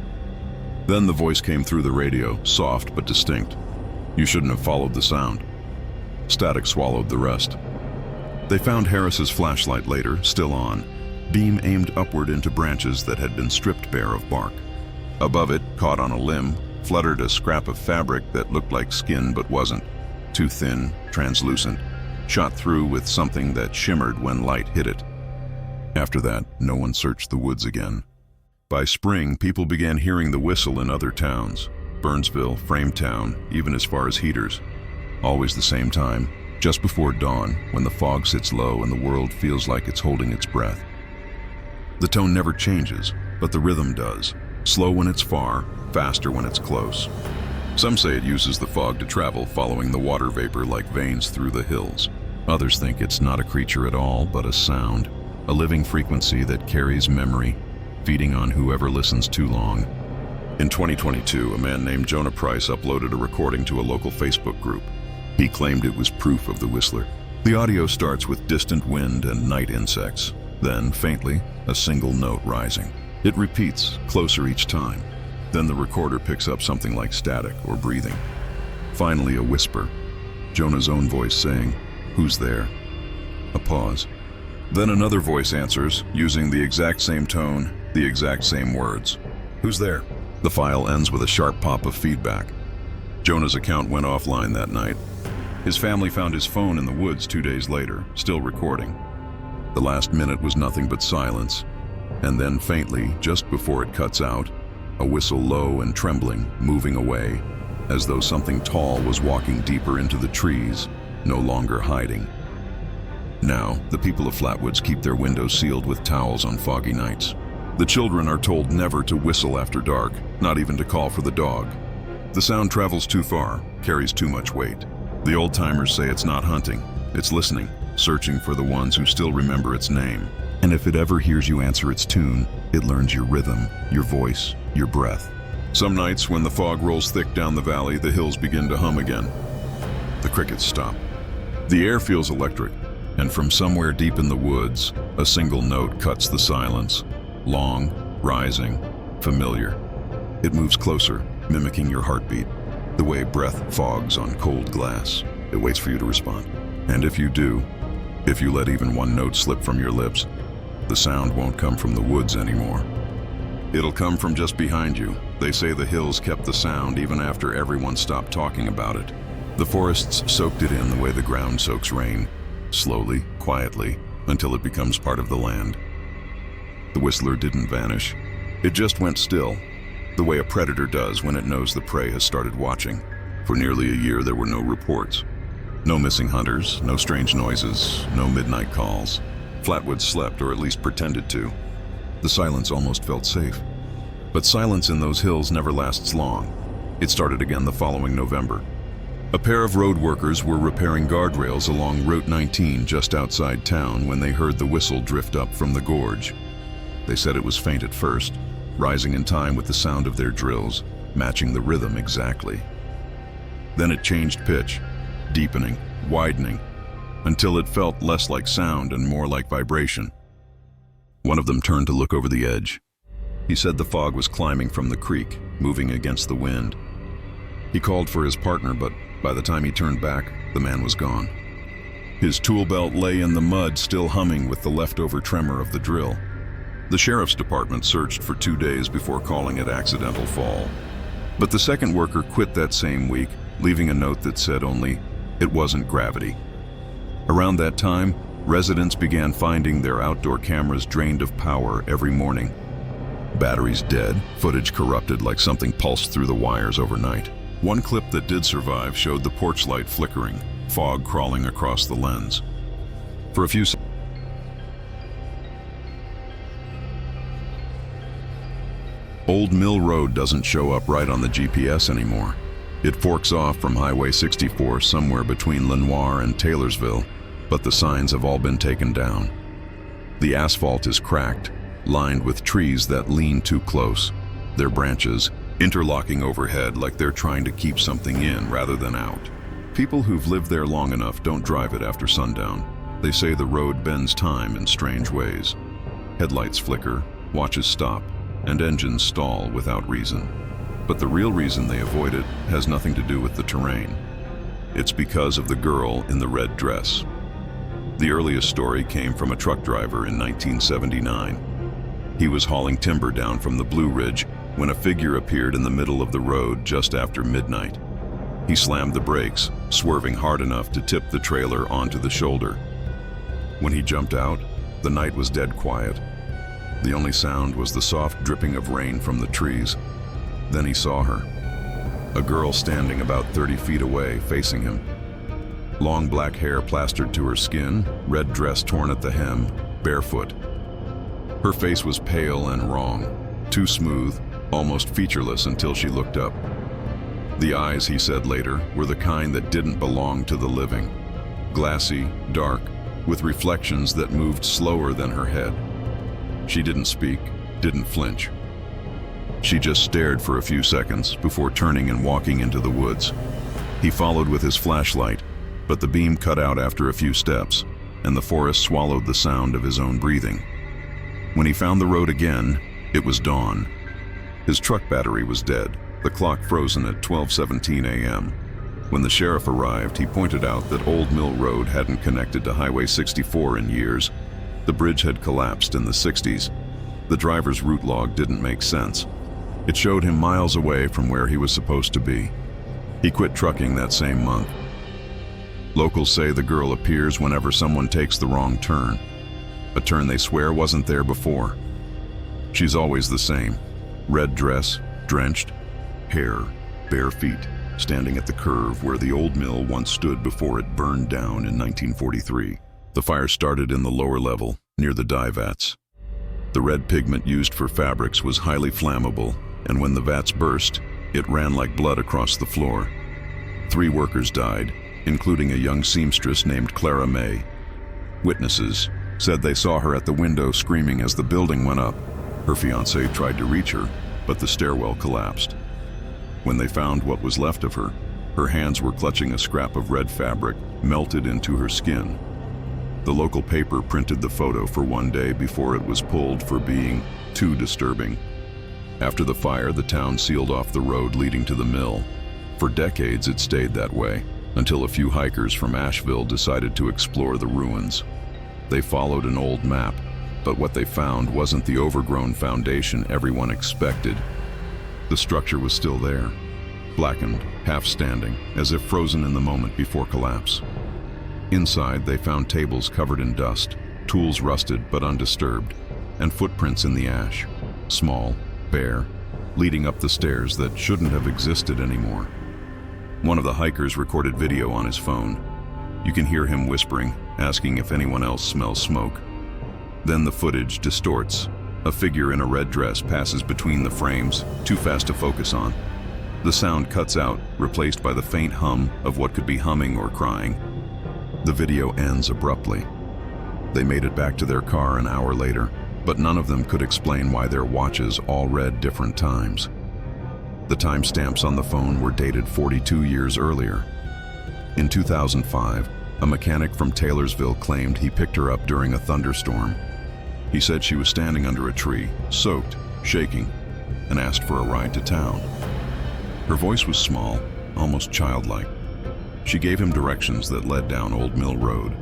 Then the voice came through the radio, soft but distinct. You shouldn't have followed the sound. Static swallowed the rest. They found Harris's flashlight later, still on. beam aimed upward into branches that had been stripped bare of bark. Above it, caught on a limb, fluttered a scrap of fabric that looked like skin but wasn't. Too thin, translucent, shot through with something that shimmered when light hit it. After that, no one searched the woods again. By spring, people began hearing the whistle in other towns. Burnsville, Frametown, even as far as Heaters. Always the same time, just before dawn, when the fog sits low and the world feels like it's holding its breath. The tone never changes, but the rhythm does. Slow when it's far, faster when it's close. Some say it uses the fog to travel, following the water vapor like veins through the hills. Others think it's not a creature at all, but a sound, a living frequency that carries memory, feeding on whoever listens too long. In 2022, a man named Jonah Price uploaded a recording to a local Facebook group. He claimed it was proof of the Whistler. The audio starts with distant wind and night insects. Then, faintly, a single note rising. It repeats, closer each time. Then the recorder picks up something like static or breathing. Finally, a whisper. Jonah's own voice saying, "Who's there?" A pause. Then another voice answers, using the exact same tone, the exact same words. "Who's there?" The file ends with a sharp pop of feedback. Jonah's account went offline that night. His family found his phone in the woods 2 days later, still recording. The last minute was nothing but silence. And then faintly, just before it cuts out, a whistle low and trembling, moving away, as though something tall was walking deeper into the trees, no longer hiding. Now, the people of Flatwoods keep their windows sealed with towels on foggy nights. The children are told never to whistle after dark, not even to call for the dog. The sound travels too far, carries too much weight. The old-timers say it's not hunting, it's listening, searching for the ones who still remember its name. And if it ever hears you answer its tune, it learns your rhythm, your voice, your breath. Some nights, when the fog rolls thick down the valley, the hills begin to hum again. The crickets stop. The air feels electric, and from somewhere deep in the woods, a single note cuts the silence. Long, rising, familiar. It moves closer, mimicking your heartbeat, the way breath fogs on cold glass. It waits for you to respond. And if you do, if you let even one note slip from your lips, the sound won't come from the woods anymore. It'll come from just behind you. They say the hills kept the sound even after everyone stopped talking about it. The forests soaked it in the way the ground soaks rain, slowly, quietly, until it becomes part of the land. The Whistler didn't vanish. It just went still, the way a predator does when it knows the prey has started watching. For nearly a year, there were no reports. No missing hunters, no strange noises, no midnight calls. Flatwoods slept, or at least pretended to. The silence almost felt safe. But silence in those hills never lasts long. It started again the following November. A pair of road workers were repairing guardrails along Route 19 just outside town when they heard the whistle drift up from the gorge. They said it was faint at first, rising in time with the sound of their drills, matching the rhythm exactly. Then it changed pitch, deepening, widening, until it felt less like sound and more like vibration. One of them turned to look over the edge. He said the fog was climbing from the creek, moving against the wind. He called for his partner, but by the time he turned back, the man was gone. His tool belt lay in the mud, still humming with the leftover tremor of the drill. The sheriff's department searched for 2 days before calling it accidental fall. But the second worker quit that same week, leaving a note that said only, "It wasn't gravity." Around that time, residents began finding their outdoor cameras drained of power every morning. Batteries dead, footage corrupted like something pulsed through the wires overnight. One clip that did survive showed the porch light flickering, fog crawling across the lens. For a few seconds, Old Mill Road doesn't show up right on the GPS anymore. It forks off from Highway 64 somewhere between Lenoir and Taylorsville, but the signs have all been taken down. The asphalt is cracked, lined with trees that lean too close, their branches interlocking overhead like they're trying to keep something in rather than out. People who've lived there long enough don't drive it after sundown. They say the road bends time in strange ways. Headlights flicker, watches stop, and engines stall without reason. But the real reason they avoid it has nothing to do with the terrain. It's because of the girl in the red dress. The earliest story came from a truck driver in 1979. He was hauling timber down from the Blue Ridge when a figure appeared in the middle of the road just after midnight. He slammed the brakes, swerving hard enough to tip the trailer onto the shoulder. When he jumped out, the night was dead quiet. The only sound was the soft dripping of rain from the trees. Then he saw her. A girl standing about 30 feet away, facing him. Long black hair plastered to her skin, red dress torn at the hem, barefoot. Her face was pale and wrong, too smooth, almost featureless until she looked up. The eyes, he said later, were the kind that didn't belong to the living. Glassy, dark, with reflections that moved slower than her head. She didn't speak, didn't flinch. She just stared for a few seconds before turning and walking into the woods. He followed with his flashlight, but the beam cut out after a few steps, and the forest swallowed the sound of his own breathing. When he found the road again, it was dawn. His truck battery was dead, the clock frozen at 12:17 a.m. When the sheriff arrived, he pointed out that Old Mill Road hadn't connected to Highway 64 in years. The bridge had collapsed in the 60s. The driver's route log didn't make sense. It showed him miles away from where he was supposed to be. He quit trucking that same month. Locals say the girl appears whenever someone takes the wrong turn, a turn they swear wasn't there before. She's always the same. Red dress, drenched, hair, bare feet, standing at the curve where the old mill once stood before it burned down in 1943. The fire started in the lower level, near the dye vats. The red pigment used for fabrics was highly flammable, and when the vats burst, it ran like blood across the floor. 3 workers died, including a young seamstress named Clara May. Witnesses said they saw her at the window screaming as the building went up. Her fiancé tried to reach her, but the stairwell collapsed. When they found what was left of her, her hands were clutching a scrap of red fabric melted into her skin. The local paper printed the photo for one day before it was pulled for being too disturbing. After the fire, the town sealed off the road leading to the mill. For decades, it stayed that way, until a few hikers from Asheville decided to explore the ruins. They followed an old map, but what they found wasn't the overgrown foundation everyone expected. The structure was still there, blackened, half standing, as if frozen in the moment before collapse. Inside, they found tables covered in dust, tools rusted but undisturbed, and footprints in the ash, small, bare, leading up the stairs that shouldn't have existed anymore. One of the hikers recorded video on his phone. You can hear him whispering, asking if anyone else smells smoke. Then the footage distorts. A figure in a red dress passes between the frames, too fast to focus on. The sound cuts out, replaced by the faint hum of what could be humming or crying. The video ends abruptly. They made it back to their car an hour later, but none of them could explain why their watches all read different times. The timestamps on the phone were dated 42 years earlier. In 2005, a mechanic from Taylorsville claimed he picked her up during a thunderstorm. He said she was standing under a tree, soaked, shaking, and asked for a ride to town. Her voice was small, almost childlike. She gave him directions that led down Old Mill Road.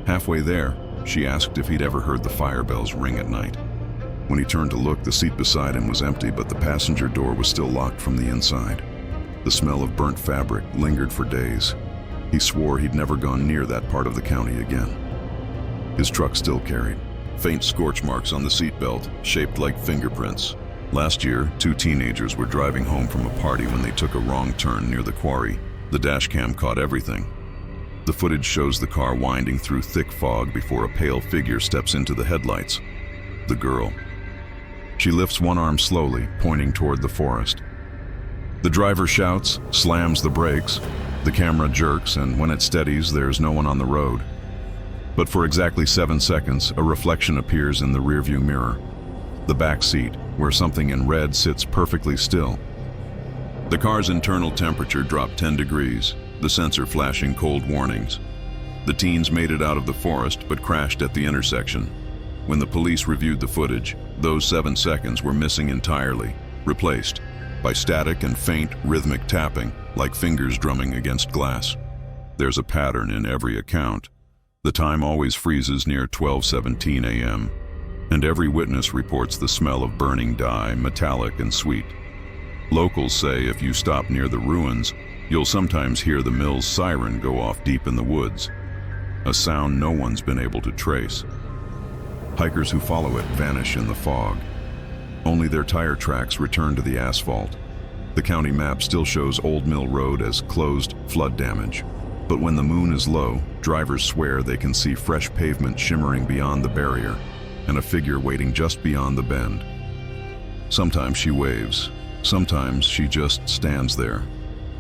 Halfway there, she asked if he'd ever heard the fire bells ring at night. When he turned to look, the seat beside him was empty, but the passenger door was still locked from the inside. The smell of burnt fabric lingered for days. He swore he'd never gone near that part of the county again. His truck still carried faint scorch marks on the seatbelt, shaped like fingerprints. Last year, 2 teenagers were driving home from a party when they took a wrong turn near the quarry. The dash cam caught everything. The footage shows the car winding through thick fog before a pale figure steps into the headlights. The girl. She lifts one arm slowly, pointing toward the forest. The driver shouts, slams the brakes. The camera jerks, and when it steadies, there's no one on the road. But for exactly 7 seconds, a reflection appears in the rearview mirror. The back seat, where something in red sits perfectly still. The car's internal temperature dropped 10 degrees, the sensor flashing cold warnings. The teens made it out of the forest, but crashed at the intersection. When the police reviewed the footage, those 7 seconds were missing entirely, replaced by static and faint rhythmic tapping, like fingers drumming against glass. There's a pattern in every account. The time always freezes near 12:17 a.m., and every witness reports the smell of burning dye, metallic and sweet. Locals say if you stop near the ruins, you'll sometimes hear the mill's siren go off deep in the woods, a sound no one's been able to trace. Hikers who follow it vanish in the fog. Only their tire tracks return to the asphalt. The county map still shows Old Mill Road as closed, flood damage. But when the moon is low, drivers swear they can see fresh pavement shimmering beyond the barrier and a figure waiting just beyond the bend. Sometimes she waves, sometimes she just stands there.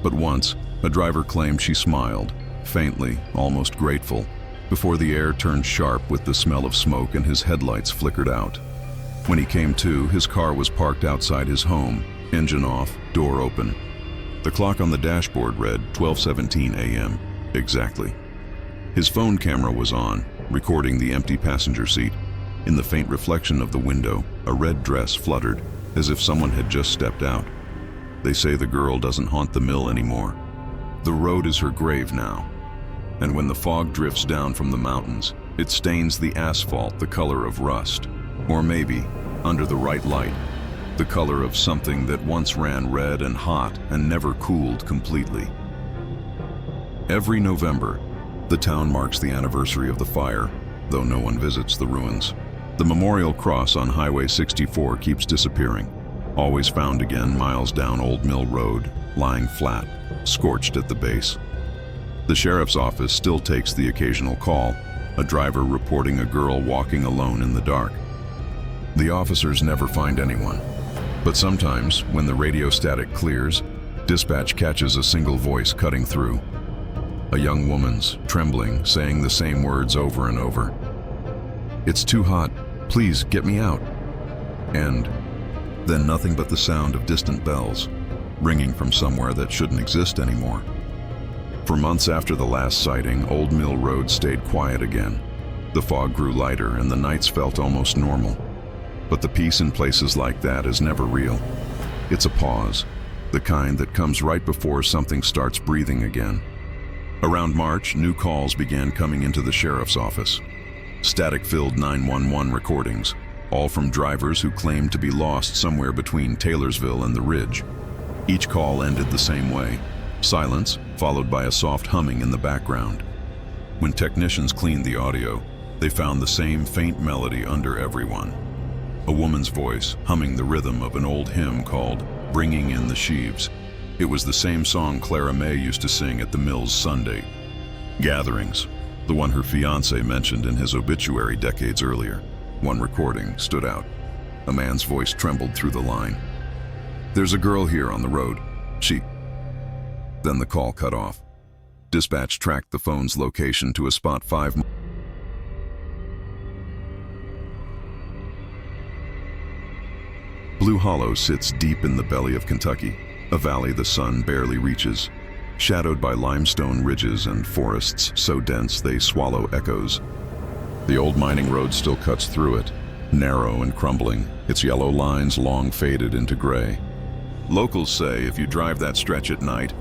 But once, a driver claimed she smiled, faintly, almost grateful, before the air turned sharp with the smell of smoke and his headlights flickered out. When he came to, his car was parked outside his home, engine off, door open. The clock on the dashboard read 12:17 a.m. exactly. His phone camera was on, recording the empty passenger seat. In the faint reflection of the window, a red dress fluttered, as if someone had just stepped out. They say the girl doesn't haunt the mill anymore. The road is her grave now. And when the fog drifts down from the mountains, it stains the asphalt the color of rust. Or maybe, under the right light, the color of something that once ran red and hot and never cooled completely. Every November, the town marks the anniversary of the fire, though no one visits the ruins. The memorial cross on Highway 64 keeps disappearing, always found again miles down Old Mill Road, lying flat, scorched at the base. The sheriff's office still takes the occasional call, a driver reporting a girl walking alone in the dark. The officers never find anyone, but sometimes, when the radio static clears, dispatch catches a single voice cutting through. A young woman's, trembling, saying the same words over and over. "It's too hot. Please get me out." And then nothing but the sound of distant bells, ringing from somewhere that shouldn't exist anymore. For months after the last sighting, Old Mill Road stayed quiet again. The fog grew lighter and the nights felt almost normal. But the peace in places like that is never real. It's a pause, the kind that comes right before something starts breathing again. Around March, new calls began coming into the sheriff's office. Static-filled 911 recordings, all from drivers who claimed to be lost somewhere between Taylorsville and the Ridge. Each call ended the same way: silence, followed by a soft humming in the background. When technicians cleaned the audio, they found the same faint melody under everyone. A woman's voice humming the rhythm of an old hymn called "Bringing in the Sheaves." It was the same song Clara May used to sing at the mill's Sunday gatherings, the one her fiancé mentioned in his obituary decades earlier. One recording stood out. A man's voice trembled through the line. "There's a girl here on the road. She..." Then the call cut off. Dispatch tracked the phone's location to a spot 5 Blue Hollow sits deep in the belly of Kentucky, a valley the sun barely reaches, shadowed by limestone ridges and forests so dense they swallow echoes. The old mining road still cuts through it, narrow and crumbling, its yellow lines long faded into gray. Locals say if you drive that stretch at night,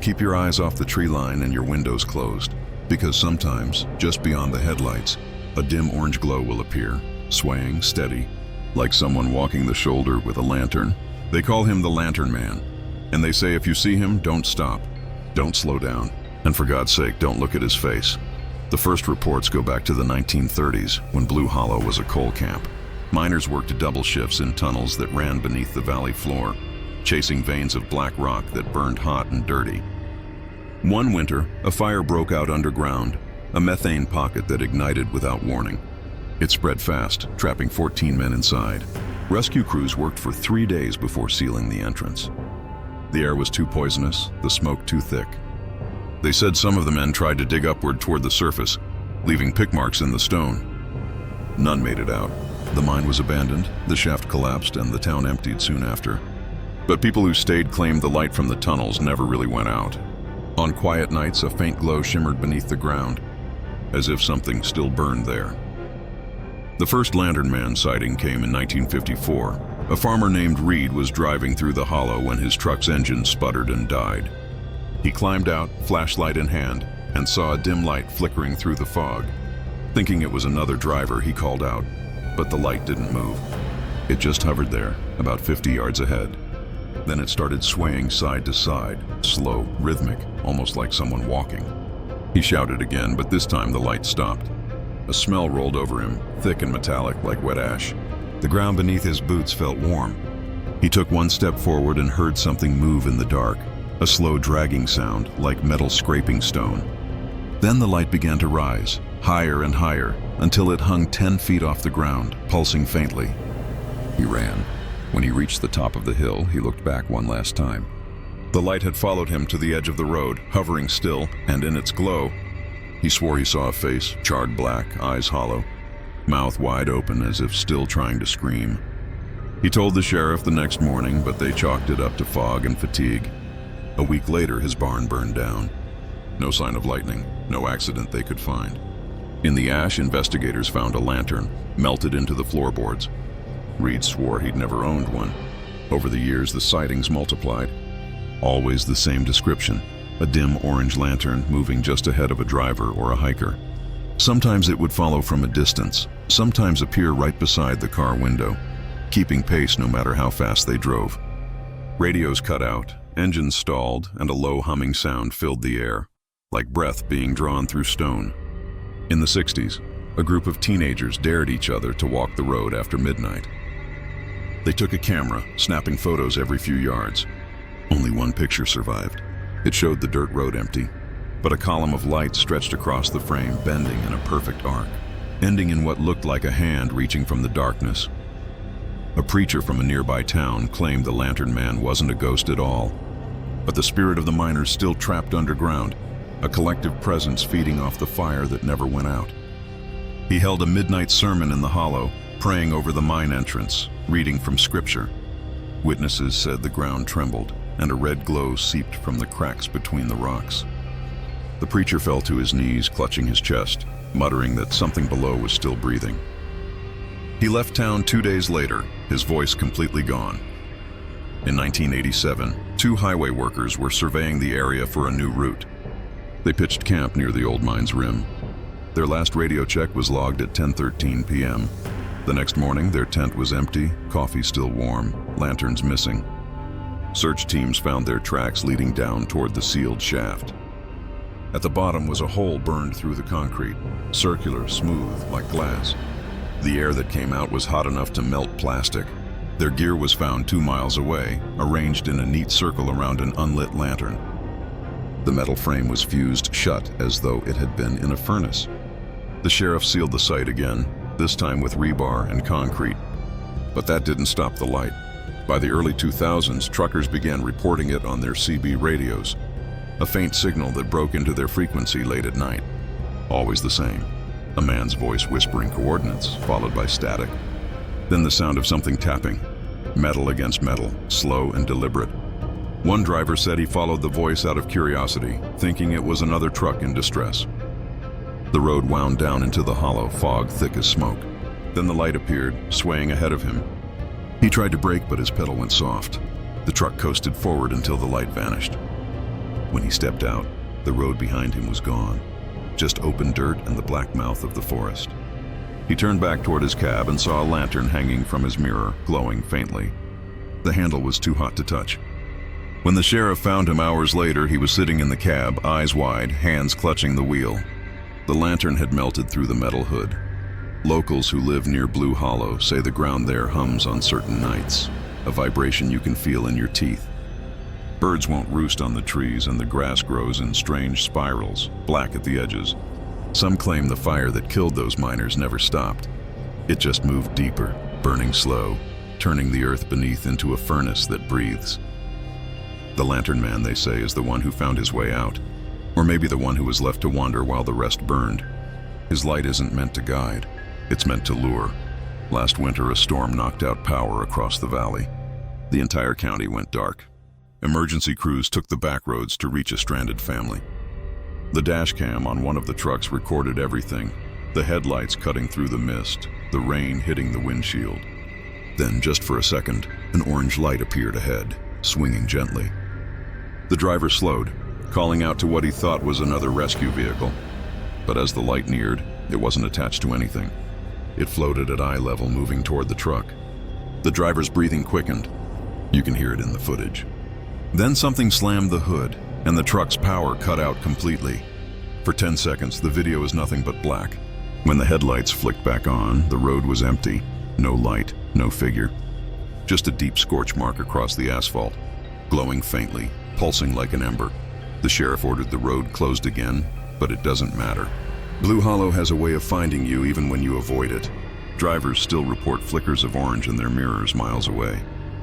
keep your eyes off the tree line and your windows closed, because sometimes, just beyond the headlights, a dim orange glow will appear, swaying steady, like someone walking the shoulder with a lantern. They call him the Lantern Man, and they say if you see him, don't stop, don't slow down, and for God's sake, don't look at his face. The first reports go back to the 1930s, when Blue Hollow was a coal camp. Miners worked double shifts in tunnels that ran beneath the valley floor, chasing veins of black rock that burned hot and dirty. One winter, a fire broke out underground, a methane pocket that ignited without warning. It spread fast, trapping 14 men inside. Rescue crews worked for 3 days before sealing the entrance. The air was too poisonous, the smoke too thick. They said some of the men tried to dig upward toward the surface, leaving pick marks in the stone. None made it out. The mine was abandoned, the shaft collapsed, and the town emptied soon after. But people who stayed claimed the light from the tunnels never really went out. On quiet nights, a faint glow shimmered beneath the ground, as if something still burned there. The first Lantern Man sighting came in 1954. A farmer named Reed was driving through the hollow when his truck's engine sputtered and died. He climbed out, flashlight in hand, and saw a dim light flickering through the fog. Thinking it was another driver, he called out, but the light didn't move. It just hovered there, about 50 yards ahead. Then it started swaying side to side, slow, rhythmic, almost like someone walking. He shouted again, but this time the light stopped. A smell rolled over him, thick and metallic like wet ash. The ground beneath his boots felt warm. He took one step forward and heard something move in the dark, a slow dragging sound like metal scraping stone. Then the light began to rise, higher and higher, until it hung 10 feet off the ground, pulsing faintly. He ran. When he reached the top of the hill, he looked back one last time. The light had followed him to the edge of the road, hovering still, and in its glow, he swore he saw a face, charred black, eyes hollow, mouth wide open as if still trying to scream. He told the sheriff the next morning, but they chalked it up to fog and fatigue. A week later, his barn burned down. No sign of lightning, no accident they could find. In the ash, investigators found a lantern, melted into the floorboards. Reed swore he'd never owned one. Over the years, the sightings multiplied. Always the same description, a dim orange lantern moving just ahead of a driver or a hiker. Sometimes it would follow from a distance, sometimes appear right beside the car window, keeping pace no matter how fast they drove. Radios cut out, engines stalled, and a low humming sound filled the air, like breath being drawn through stone. In the 60s, a group of teenagers dared each other to walk the road after midnight. They took a camera, snapping photos every few yards. Only one picture survived. It showed the dirt road empty, but a column of light stretched across the frame, bending in a perfect arc, ending in what looked like a hand reaching from the darkness. A preacher from a nearby town claimed the lantern man wasn't a ghost at all, but the spirit of the miners still trapped underground, a collective presence feeding off the fire that never went out. He held a midnight sermon in the hollow, praying over the mine entrance, reading from scripture. Witnesses said the ground trembled, and a red glow seeped from the cracks between the rocks. The preacher fell to his knees, clutching his chest, muttering that something below was still breathing. He left town 2 days later, his voice completely gone. In 1987, 2 highway workers were surveying the area for a new route. They pitched camp near the old mine's rim. Their last radio check was logged at 10:13 p.m. The next morning, their tent was empty, coffee still warm, lanterns missing. Search teams found their tracks leading down toward the sealed shaft. At the bottom was a hole burned through the concrete, circular, smooth, like glass. The air that came out was hot enough to melt plastic. Their gear was found 2 miles away, arranged in a neat circle around an unlit lantern. The metal frame was fused shut as though it had been in a furnace. The sheriff sealed the site again, this time with rebar and concrete. But that didn't stop the light. By the early 2000s, truckers began reporting it on their CB radios, a faint signal that broke into their frequency late at night. Always the same, a man's voice whispering coordinates, followed by static. Then the sound of something tapping, metal against metal, slow and deliberate. One driver said he followed the voice out of curiosity, thinking it was another truck in distress. The road wound down into the hollow, fog thick as smoke. Then the light appeared, swaying ahead of him. He tried to brake, but his pedal went soft. The truck coasted forward until the light vanished. When he stepped out, the road behind him was gone, just open dirt and the black mouth of the forest. He turned back toward his cab and saw a lantern hanging from his mirror, glowing faintly. The handle was too hot to touch. When the sheriff found him hours later, he was sitting in the cab, eyes wide, hands clutching the wheel. The lantern had melted through the metal hood. Locals who live near Blue Hollow say the ground there hums on certain nights, a vibration you can feel in your teeth. Birds won't roost on the trees, and the grass grows in strange spirals, black at the edges. Some claim the fire that killed those miners never stopped. It just moved deeper, burning slow, turning the earth beneath into a furnace that breathes. The lantern man, they say, is the one who found his way out, or maybe the one who was left to wander while the rest burned. His light isn't meant to guide, it's meant to lure. Last winter, a storm knocked out power across the valley. The entire county went dark. Emergency crews took the back roads to reach a stranded family. The dash cam on one of the trucks recorded everything, the headlights cutting through the mist, the rain hitting the windshield. Then, just for a second, an orange light appeared ahead, swinging gently. The driver slowed, calling out to what he thought was another rescue vehicle. But as the light neared, it wasn't attached to anything. It floated at eye level, moving toward the truck. The driver's breathing quickened. You can hear it in the footage. Then something slammed the hood, and the truck's power cut out completely. For 10 seconds, the video is nothing but black. When the headlights flicked back on, the road was empty. No light, no figure. Just a deep scorch mark across the asphalt, glowing faintly, pulsing like an ember. The sheriff ordered the road closed again, but it doesn't matter. Blue Hollow has a way of finding you even when you avoid it. Drivers still report flickers of orange in their mirrors miles away,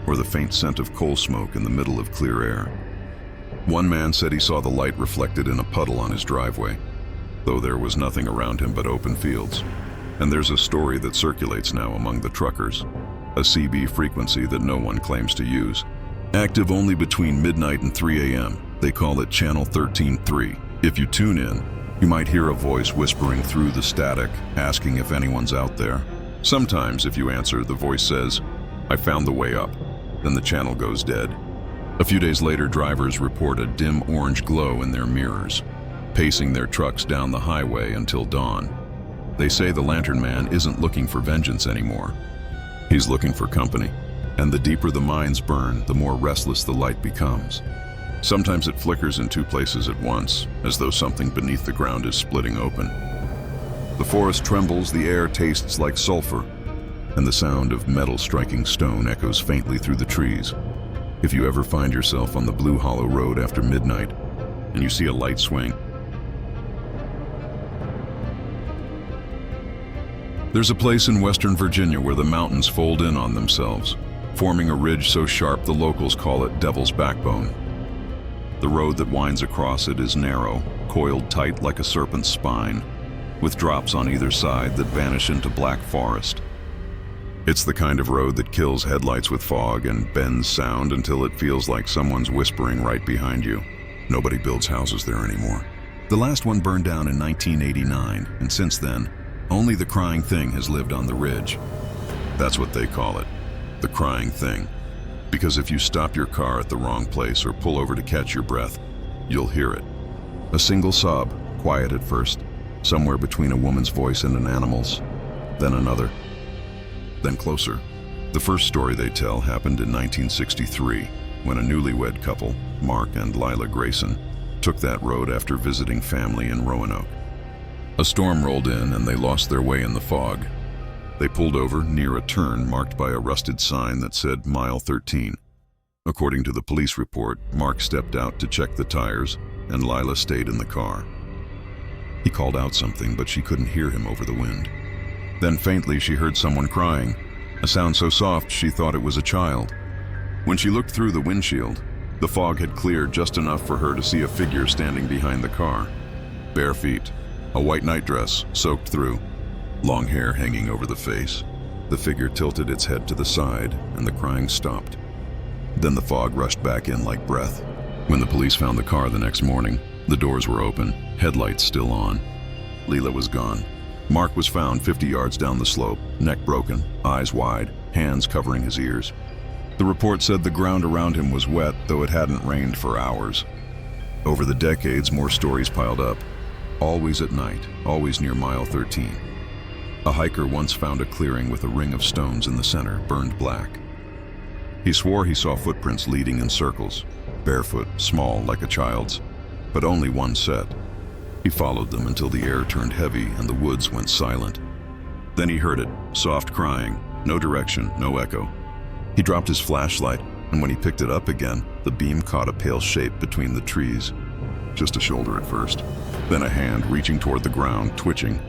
or the faint scent of coal smoke in the middle of clear air. One man said he saw the light reflected in a puddle on his driveway, though there was nothing around him but open fields. And there's a story that circulates now among the truckers, a CB frequency that no one claims to use. Active only between midnight and 3 a.m. They call it Channel 13.3. If you tune in, you might hear a voice whispering through the static, asking if anyone's out there. Sometimes, if you answer, the voice says, "I found the way up." Then the channel goes dead. A few days later, drivers report a dim orange glow in their mirrors, pacing their trucks down the highway until dawn. They say the Lantern Man isn't looking for vengeance anymore. He's looking for company. And the deeper the mines burn, the more restless the light becomes. Sometimes it flickers in two places at once, as though something beneath the ground is splitting open. The forest trembles, the air tastes like sulfur, and the sound of metal striking stone echoes faintly through the trees. If you ever find yourself on the Blue Hollow Road after midnight, and you see a light swing, there's a place in Western Virginia where the mountains fold in on themselves, forming a ridge so sharp the locals call it Devil's Backbone. The road that winds across it is narrow, coiled tight like a serpent's spine, with drops on either side that vanish into black forest. It's the kind of road that kills headlights with fog and bends sound until it feels like someone's whispering right behind you. Nobody builds houses there anymore. The last one burned down in 1989, and since then, only the Crying Thing has lived on the ridge. That's what they call it, the Crying Thing. Because if you stop your car at the wrong place or pull over to catch your breath, you'll hear it. A single sob, quiet at first, somewhere between a woman's voice and an animal's, then another, then closer. The first story they tell happened in 1963, when a newlywed couple, Mark and Lila Grayson, took that road after visiting family in Roanoke. A storm rolled in and they lost their way in the fog. They pulled over near a turn marked by a rusted sign that said Mile 13. According to the police report, Mark stepped out to check the tires and Lila stayed in the car. He called out something, but she couldn't hear him over the wind. Then faintly she heard someone crying, a sound so soft she thought it was a child. When she looked through the windshield, the fog had cleared just enough for her to see a figure standing behind the car. Bare feet, a white nightdress soaked through, long hair hanging over the face. The figure tilted its head to the side and the crying stopped. Then the fog rushed back in like breath. When the police found the car the next morning, the doors were open, headlights still on. Lila was gone. Mark was found 50 yards down the slope, neck broken, eyes wide, hands covering his ears. The report said the ground around him was wet, though it hadn't rained for hours. Over the decades, more stories piled up. Always at night, always near Mile 13. A hiker once found a clearing with a ring of stones in the center, burned black. He swore he saw footprints leading in circles, barefoot, small like a child's, but only one set. He followed them until the air turned heavy and the woods went silent. Then he heard it, soft crying, no direction, no echo. He dropped his flashlight, and when he picked it up again, the beam caught a pale shape between the trees. Just a shoulder at first, then a hand reaching toward the ground, twitching.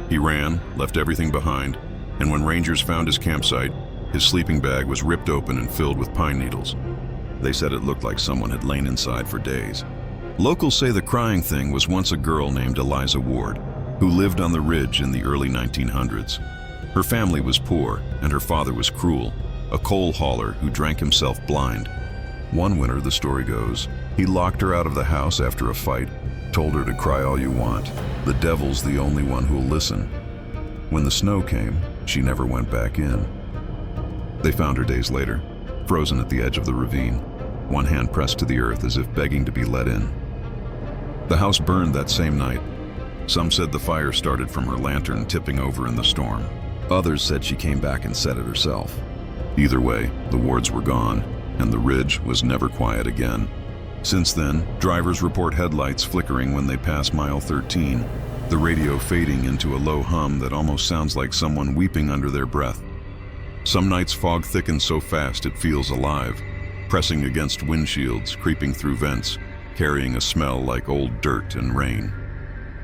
He ran, left everything behind, and when rangers found his campsite, his sleeping bag was ripped open and filled with pine needles. They said it looked like someone had lain inside for days. Locals say the Crying Thing was once a girl named Eliza Ward, who lived on the ridge in the early 1900s. Her family was poor, and her father was cruel, a coal hauler who drank himself blind. One winter, the story goes, he locked her out of the house after a fight, told her to cry all you want. The devil's the only one who'll listen. When the snow came, she never went back in. They found her days later, frozen at the edge of the ravine, one hand pressed to the earth as if begging to be let in. The house burned that same night. Some said the fire started from her lantern tipping over in the storm. Others said she came back and set it herself. Either way, the wards were gone, and the ridge was never quiet again. Since then, drivers report headlights flickering when they pass mile 13, the radio fading into a low hum that almost sounds like someone weeping under their breath. Some nights fog thickens so fast it feels alive, pressing against windshields, creeping through vents, carrying a smell like old dirt and rain.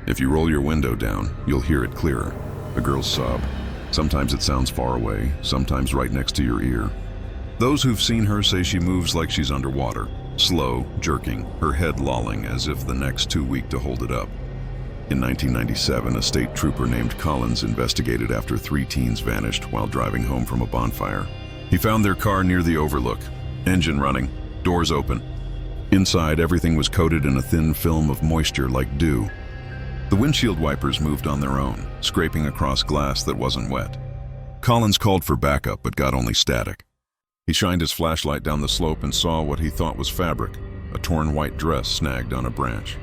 If you roll your window down, you'll hear it clearer, a girl's sob. Sometimes it sounds far away, sometimes right next to your ear. Those who've seen her say she moves like she's underwater, slow, jerking, her head lolling as if the neck's too weak to hold it up. In 1997, a state trooper named Collins investigated after 3 teens vanished while driving home from a bonfire. He found their car near the overlook, engine running, doors open. Inside, everything was coated in a thin film of moisture like dew. The windshield wipers moved on their own, scraping across glass that wasn't wet. Collins called for backup but got only static. He shined his flashlight down the slope and saw what he thought was fabric, a torn white dress snagged on a branch.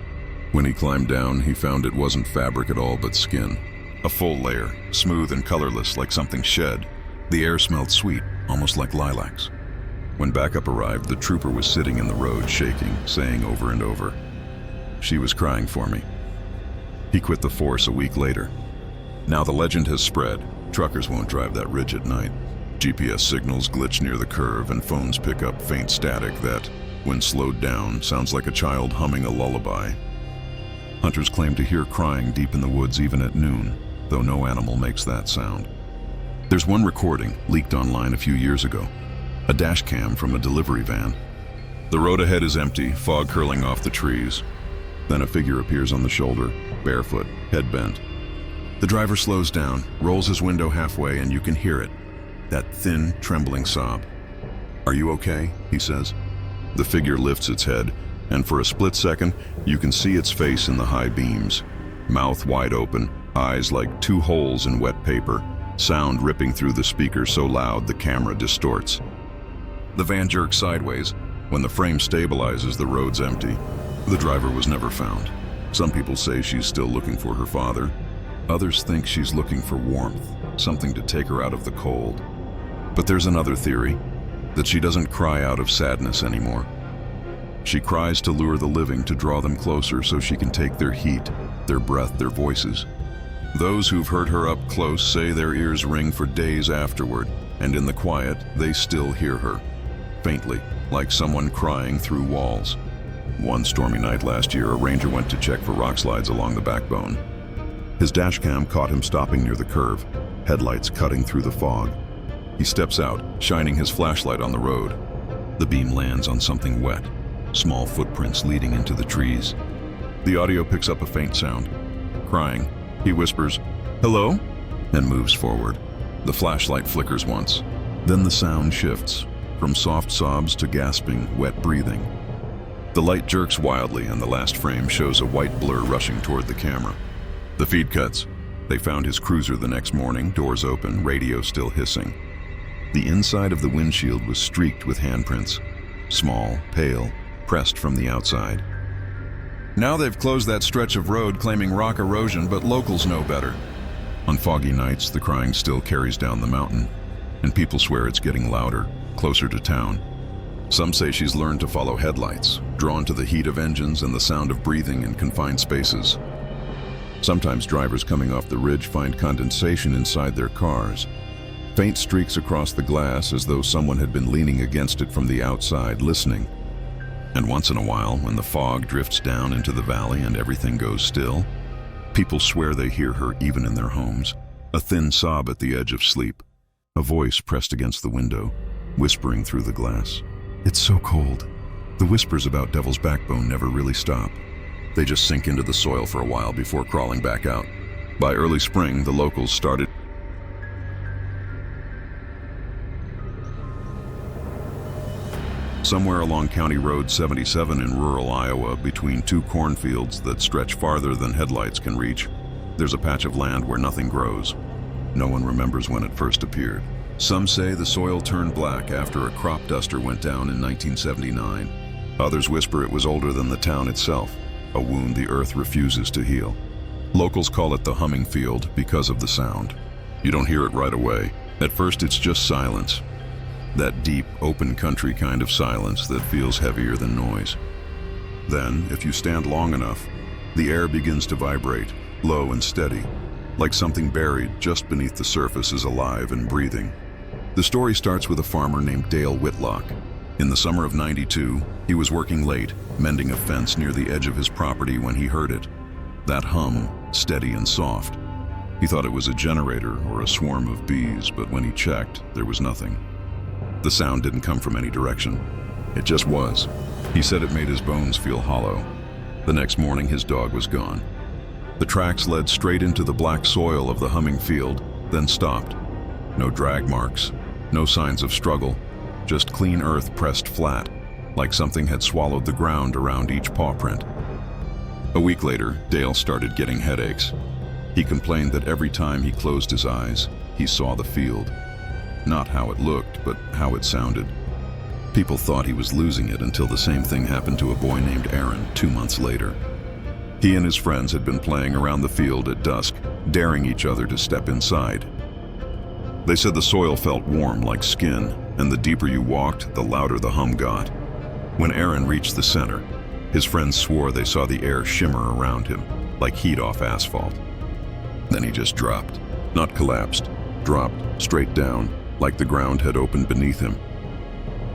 When he climbed down, he found it wasn't fabric at all but skin. A full layer, smooth and colorless like something shed. The air smelled sweet, almost like lilacs. When backup arrived, the trooper was sitting in the road, shaking, saying over and over, "She was crying for me." He quit the force a week later. Now the legend has spread. Truckers won't drive that ridge at night. GPS signals glitch near the curve and phones pick up faint static that, when slowed down, sounds like a child humming a lullaby. Hunters claim to hear crying deep in the woods even at noon, though no animal makes that sound. There's one recording, leaked online a few years ago, a dash cam from a delivery van. The road ahead is empty, fog curling off the trees. Then a figure appears on the shoulder, barefoot, head bent. The driver slows down, rolls his window halfway, and you can hear it, that thin, trembling sob. "Are you okay?" he says. The figure lifts its head, and for a split second, you can see its face in the high beams. Mouth wide open, eyes like 2 holes in wet paper, sound ripping through the speaker so loud the camera distorts. The van jerks sideways. When the frame stabilizes, the road's empty. The driver was never found. Some people say she's still looking for her father. Others think she's looking for warmth, something to take her out of the cold. But there's another theory, that she doesn't cry out of sadness anymore. She cries to lure the living, to draw them closer so she can take their heat, their breath, their voices. Those who've heard her up close say their ears ring for days afterward, and in the quiet, they still hear her, faintly, like someone crying through walls. One stormy night last year, a ranger went to check for rock slides along the backbone. His dashcam caught him stopping near the curve, headlights cutting through the fog. He steps out, shining his flashlight on the road. The beam lands on something wet, small footprints leading into the trees. The audio picks up a faint sound. Crying, he whispers, "Hello?" and moves forward. The flashlight flickers once. Then the sound shifts, from soft sobs to gasping, wet breathing. The light jerks wildly and the last frame shows a white blur rushing toward the camera. The feed cuts. They found his cruiser the next morning, doors open, radio still hissing. The inside of the windshield was streaked with handprints, small, pale, pressed from the outside. Now they've closed that stretch of road claiming rock erosion, but locals know better. On foggy nights, the crying still carries down the mountain, and people swear it's getting louder, closer to town. Some say she's learned to follow headlights, drawn to the heat of engines and the sound of breathing in confined spaces. Sometimes drivers coming off the ridge find condensation inside their cars, faint streaks across the glass as though someone had been leaning against it from the outside, listening. And once in a while, when the fog drifts down into the valley and everything goes still, people swear they hear her even in their homes, a thin sob at the edge of sleep, a voice pressed against the window, whispering through the glass. It's so cold. The whispers about Devil's Backbone never really stop. They just sink into the soil for a while before crawling back out. By early spring, the locals started somewhere along County Road 77 in rural Iowa, between 2 cornfields that stretch farther than headlights can reach, there's a patch of land where nothing grows. No one remembers when it first appeared. Some say the soil turned black after a crop duster went down in 1979. Others whisper it was older than the town itself. a wound the earth refuses to heal. Locals call it the humming field because of the sound. You don't hear it right away. At first it's just silence. That deep, open country kind of silence that feels heavier than noise. Then, if you stand long enough, the air begins to vibrate, low and steady, like something buried just beneath the surface is alive and breathing. The story starts with a farmer named Dale Whitlock. In the summer of '92, he was working late, mending a fence near the edge of his property when he heard it. That hum, steady and soft. He thought it was a generator or a swarm of bees, but when he checked, there was nothing. The sound didn't come from any direction. It just was. He said it made his bones feel hollow. The next morning, his dog was gone. The tracks led straight into the black soil of the humming field, then stopped. No drag marks, no signs of struggle, just clean earth pressed flat, like something had swallowed the ground around each paw print. A week later, Dale started getting headaches. He complained that every time he closed his eyes, he saw the field. Not how it looked, but how it sounded. People thought he was losing it until the same thing happened to a boy named Aaron 2 months later. He and his friends had been playing around the field at dusk, daring each other to step inside. They said the soil felt warm like skin, and the deeper you walked, the louder the hum got. When Aaron reached the center, his friends swore they saw the air shimmer around him, like heat off asphalt. Then he just dropped. Not collapsed, dropped straight down, like the ground had opened beneath him.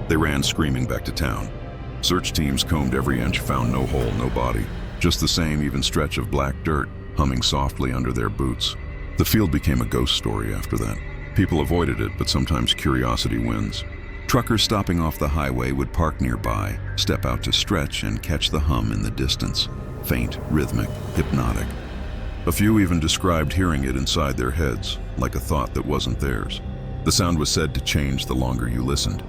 They ran screaming back to town. Search teams combed every inch, found no hole, no body. Just the same even stretch of black dirt, humming softly under their boots. The field became a ghost story after that. People avoided it, but sometimes curiosity wins. Truckers stopping off the highway would park nearby, step out to stretch, and catch the hum in the distance. Faint, rhythmic, hypnotic. A few even described hearing it inside their heads, like a thought that wasn't theirs. The sound was said to change the longer you listened.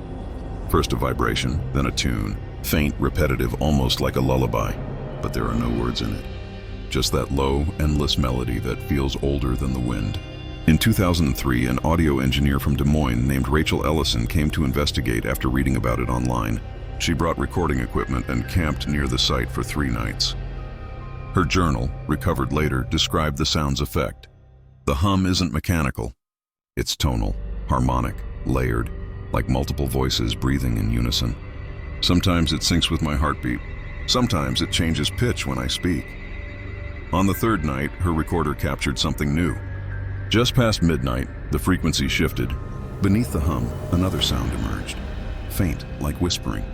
First a vibration, then a tune. Faint, repetitive, almost like a lullaby. But there are no words in it. Just that low, endless melody that feels older than the wind. In 2003, an audio engineer from Des Moines named Rachel Ellison came to investigate after reading about it online. She brought recording equipment and camped near the site for 3 nights. Her journal, recovered later, described the sound's effect. The hum isn't mechanical. It's tonal, harmonic, layered, like multiple voices breathing in unison. Sometimes it syncs with my heartbeat. Sometimes it changes pitch when I speak. On the 3rd night, her recorder captured something new. Just past midnight, the frequency shifted. Beneath the hum, another sound emerged. Faint, like whispering.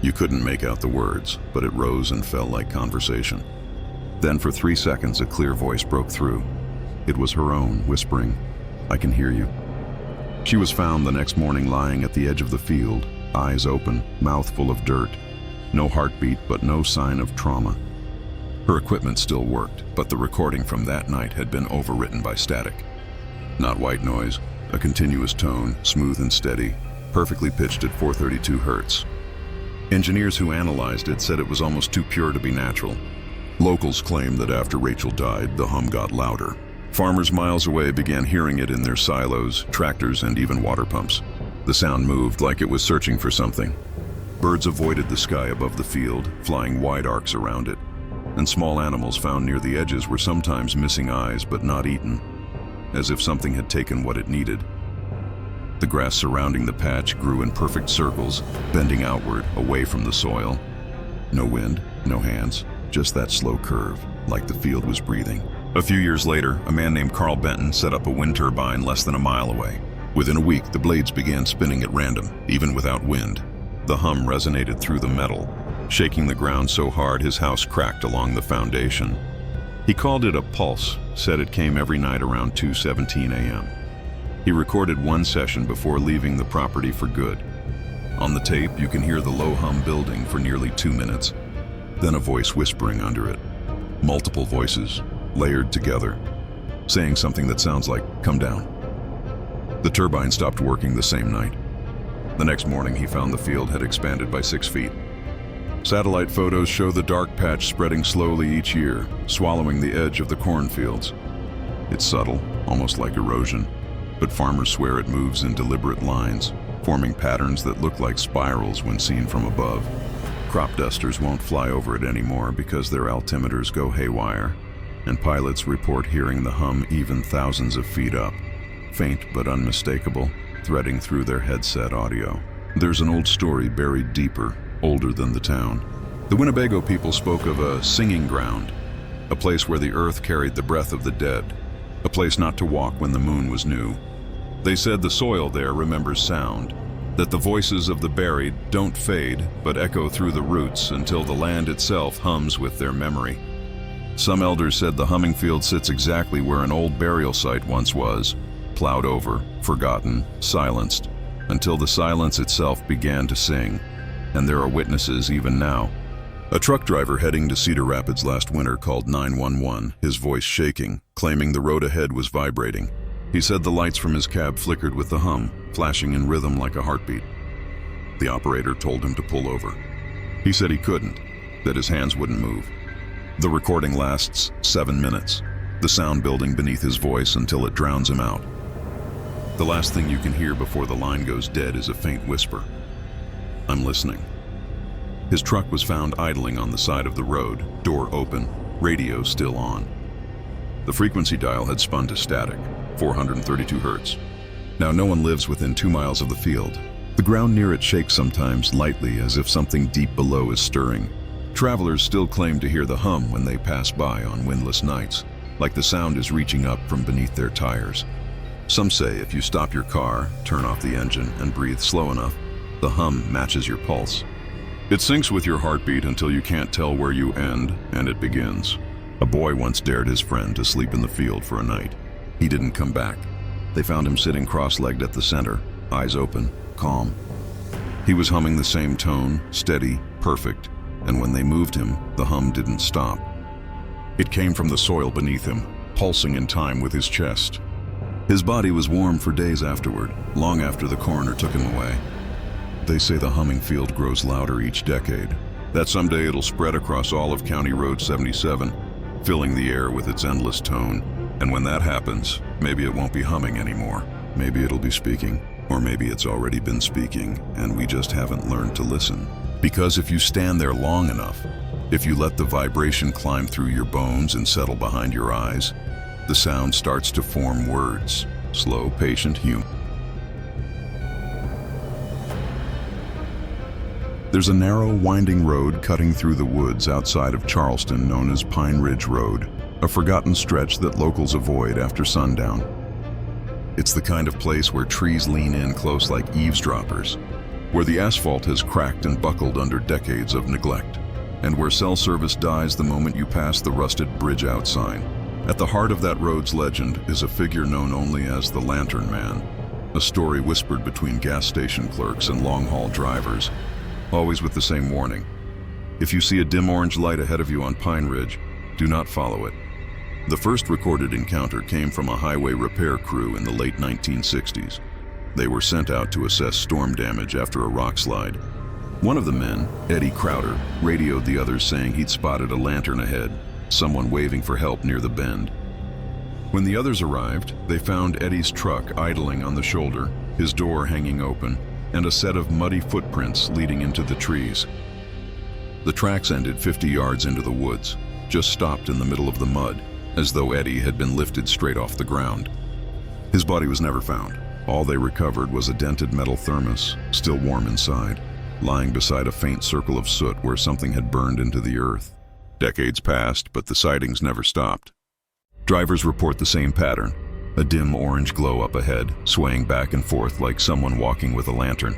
You couldn't make out the words, but it rose and fell like conversation. Then for 3 seconds, a clear voice broke through. It was her own, whispering, "I can hear you." She was found the next morning lying at the edge of the field, eyes open, mouth full of dirt. No heartbeat, but no sign of trauma. Her equipment still worked, but the recording from that night had been overwritten by static. Not white noise, a continuous tone, smooth and steady, perfectly pitched at 432 Hz. Engineers who analyzed it said it was almost too pure to be natural. Locals claim that after Rachel died, the hum got louder. Farmers miles away began hearing it in their silos, tractors, and even water pumps. The sound moved like it was searching for something. Birds avoided the sky above the field, flying wide arcs around it. And small animals found near the edges were sometimes missing eyes but not eaten, as if something had taken what it needed. The grass surrounding the patch grew in perfect circles, bending outward, away from the soil. No wind, no hands, just that slow curve, like the field was breathing. A few years later, a man named Carl Benton set up a wind turbine less than a mile away. Within a week, the blades began spinning at random, even without wind. The hum resonated through the metal, shaking the ground so hard his house cracked along the foundation. He called it a pulse, said it came every night around 2:17 a.m. He recorded one session before leaving the property for good. On the tape, you can hear the low hum building for nearly 2 minutes, then a voice whispering under it. Multiple voices, layered together, saying something that sounds like, "Come down." The turbine stopped working the same night. The next morning, he found the field had expanded by 6 feet. Satellite photos show the dark patch spreading slowly each year, swallowing the edge of the cornfields. It's subtle, almost like erosion, but farmers swear it moves in deliberate lines, forming patterns that look like spirals when seen from above. Crop dusters won't fly over it anymore because their altimeters go haywire, and pilots report hearing the hum even thousands of feet up, faint but unmistakable, threading through their headset audio. There's an old story buried deeper, older than the town. The Winnebago people spoke of a singing ground, a place where the earth carried the breath of the dead, a place not to walk when the moon was new. They said the soil there remembers sound, that the voices of the buried don't fade but echo through the roots until the land itself hums with their memory. Some elders said the humming field sits exactly where an old burial site once was, plowed over, forgotten, silenced, until the silence itself began to sing, and there are witnesses even now. A truck driver heading to Cedar Rapids last winter called 911, his voice shaking, claiming the road ahead was vibrating. He said the lights from his cab flickered with the hum, flashing in rhythm like a heartbeat. The operator told him to pull over. He said he couldn't, that his hands wouldn't move. The recording lasts 7 minutes, the sound building beneath his voice until it drowns him out. The last thing you can hear before the line goes dead is a faint whisper. "I'm listening." His truck was found idling on the side of the road, door open, radio still on. The frequency dial had spun to static, 432 hertz. Now no one lives within 2 miles of the field. The ground near it shakes sometimes lightly as if something deep below is stirring. Travelers still claim to hear the hum when they pass by on windless nights, like the sound is reaching up from beneath their tires. Some say if you stop your car, turn off the engine, and breathe slow enough, the hum matches your pulse. It syncs with your heartbeat until you can't tell where you end and it begins. A boy once dared his friend to sleep in the field for a night. He didn't come back. They found him sitting cross-legged at the center, eyes open, calm. He was humming the same tone, steady, perfect, and when they moved him, the hum didn't stop. It came from the soil beneath him, pulsing in time with his chest. His body was warm for days afterward, long after the coroner took him away. They say the humming field grows louder each decade, that someday it'll spread across all of County Road 77, filling the air with its endless tone. And when that happens, maybe it won't be humming anymore. Maybe it'll be speaking, or maybe it's already been speaking, and we just haven't learned to listen. Because if you stand there long enough, if you let the vibration climb through your bones and settle behind your eyes, the sound starts to form words, slow, patient, human. There's a narrow, winding road cutting through the woods outside of Charleston known as Pine Ridge Road, a forgotten stretch that locals avoid after sundown. It's the kind of place where trees lean in close like eavesdroppers, where the asphalt has cracked and buckled under decades of neglect, and where cell service dies the moment you pass the rusted bridge out sign. At the heart of that road's legend is a figure known only as the Lantern Man, a story whispered between gas station clerks and long-haul drivers, always with the same warning. If you see a dim orange light ahead of you on Pine Ridge, do not follow it. The first recorded encounter came from a highway repair crew in the late 1960s. They were sent out to assess storm damage after a rock slide. One of the men, Eddie Crowder, radioed the others saying he'd spotted a lantern ahead, someone waving for help near the bend. When the others arrived, they found Eddie's truck idling on the shoulder, his door hanging open, and a set of muddy footprints leading into the trees. The tracks ended 50 yards into the woods, just stopped in the middle of the mud, as though Eddie had been lifted straight off the ground. His body was never found. All they recovered was a dented metal thermos, still warm inside, lying beside a faint circle of soot where something had burned into the earth. Decades passed, but the sightings never stopped. Drivers report the same pattern, a dim orange glow up ahead, swaying back and forth like someone walking with a lantern.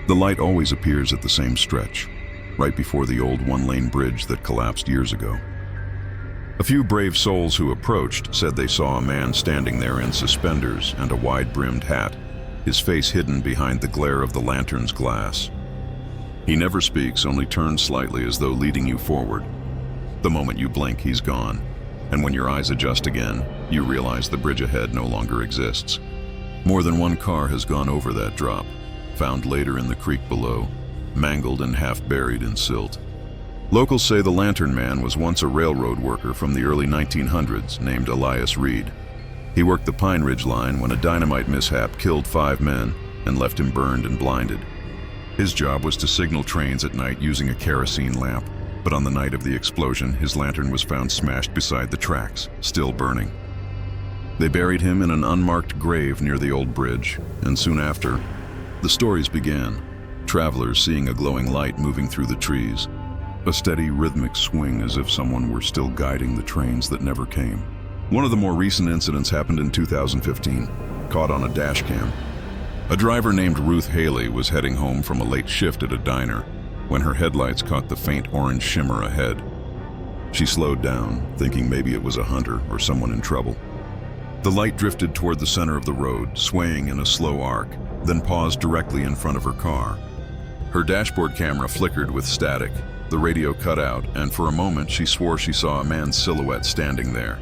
The light always appears at the same stretch, right before the old one-lane bridge that collapsed years ago. A few brave souls who approached said they saw a man standing there in suspenders and a wide-brimmed hat, his face hidden behind the glare of the lantern's glass. He never speaks, only turns slightly as though leading you forward. The moment you blink, he's gone, and when your eyes adjust again, you realize the bridge ahead no longer exists. More than one car has gone over that drop, found later in the creek below, mangled and half buried in silt. Locals say the Lantern Man was once a railroad worker from the early 1900s named Elias Reed. He worked the Pine Ridge line when a dynamite mishap killed 5 men and left him burned and blinded. His job was to signal trains at night using a kerosene lamp, but on the night of the explosion, his lantern was found smashed beside the tracks, still burning. They buried him in an unmarked grave near the old bridge, and soon after, the stories began. Travelers seeing a glowing light moving through the trees, a steady rhythmic swing as if someone were still guiding the trains that never came. One of the more recent incidents happened in 2015, caught on a dash cam. A driver named Ruth Haley was heading home from a late shift at a diner when her headlights caught the faint orange shimmer ahead. She slowed down, thinking maybe it was a hunter or someone in trouble. The light drifted toward the center of the road, swaying in a slow arc, then paused directly in front of her car. Her dashboard camera flickered with static, the radio cut out, and for a moment she swore she saw a man's silhouette standing there.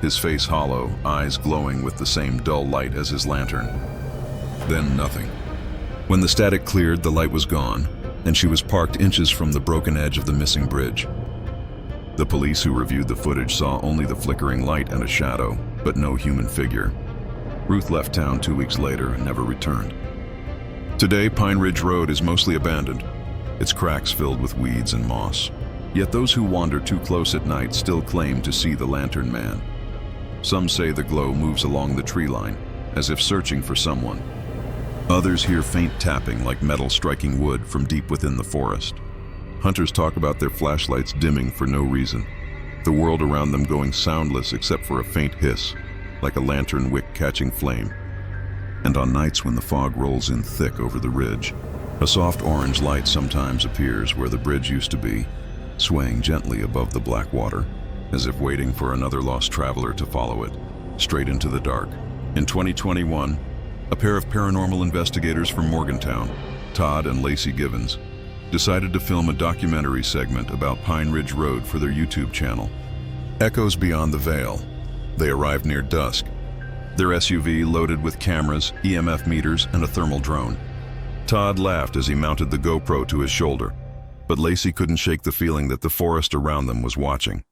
His face hollow, eyes glowing with the same dull light as his lantern. Then nothing. When the static cleared, the light was gone, and she was parked inches from the broken edge of the missing bridge. The police who reviewed the footage saw only the flickering light and a shadow, but no human figure. Ruth left town 2 weeks later and never returned. Today, Pine Ridge Road is mostly abandoned, its cracks filled with weeds and moss. Yet those who wander too close at night still claim to see the Lantern Man. Some say the glow moves along the tree line, as if searching for someone. Others hear faint tapping like metal striking wood from deep within the forest. Hunters talk about their flashlights dimming for no reason, the world around them going soundless except for a faint hiss, like a lantern wick catching flame. And on nights when the fog rolls in thick over the ridge, a soft orange light sometimes appears where the bridge used to be, swaying gently above the black water, as if waiting for another lost traveler to follow it, straight into the dark. In 2021, a pair of paranormal investigators from Morgantown, Todd and Lacey Givens, decided to film a documentary segment about Pine Ridge Road for their YouTube channel. Echoes Beyond the Veil. They arrived near dusk, their SUV loaded with cameras, EMF meters, and a thermal drone. Todd laughed as he mounted the GoPro to his shoulder, but Lacey couldn't shake the feeling that the forest around them was watching.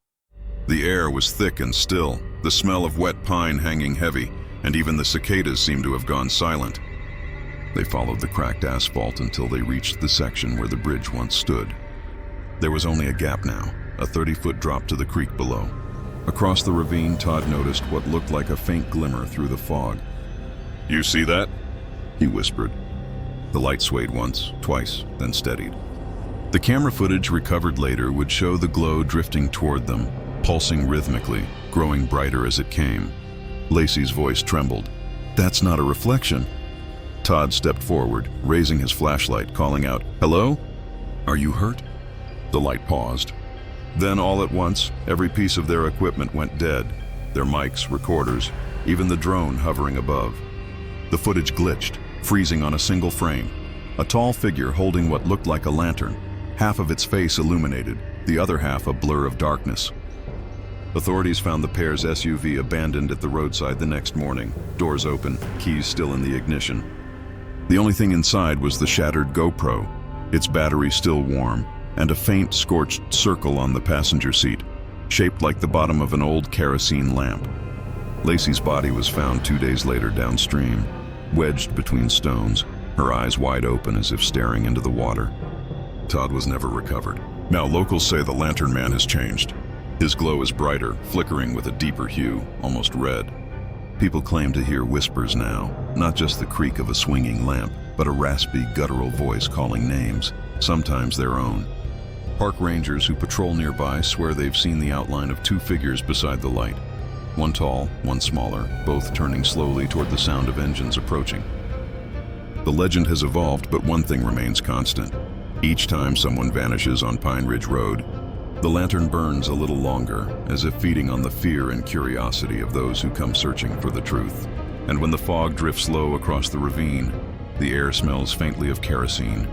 The air was thick and still, the smell of wet pine hanging heavy, and even the cicadas seemed to have gone silent. They followed the cracked asphalt until they reached the section where the bridge once stood. There was only a gap now, a 30-foot drop to the creek below. Across the ravine, Todd noticed what looked like a faint glimmer through the fog. "You see that?" he whispered. The light swayed once, twice, then steadied. The camera footage recovered later would show the glow drifting toward them, pulsing rhythmically, growing brighter as it came. Lacey's voice trembled. "That's not a reflection." Todd stepped forward, raising his flashlight, calling out, "Hello? Are you hurt?" The light paused. Then all at once, every piece of their equipment went dead. Their mics, recorders, even the drone hovering above. The footage glitched, freezing on a single frame. A tall figure holding what looked like a lantern, half of its face illuminated, the other half a blur of darkness. Authorities found the pair's SUV abandoned at the roadside the next morning, doors open, keys still in the ignition. The only thing inside was the shattered GoPro, its battery still warm, and a faint scorched circle on the passenger seat, shaped like the bottom of an old kerosene lamp. Lacey's body was found 2 days later downstream, wedged between stones, her eyes wide open as if staring into the water. Todd was never recovered. Now locals say the Lantern Man has changed. His glow is brighter, flickering with a deeper hue, almost red. People claim to hear whispers now, not just the creak of a swinging lamp, but a raspy, guttural voice calling names, sometimes their own. Park rangers who patrol nearby swear they've seen the outline of two figures beside the light. One tall, one smaller, both turning slowly toward the sound of engines approaching. The legend has evolved, but one thing remains constant. Each time someone vanishes on Pine Ridge Road, the lantern burns a little longer, as if feeding on the fear and curiosity of those who come searching for the truth. And when the fog drifts low across the ravine, the air smells faintly of kerosene,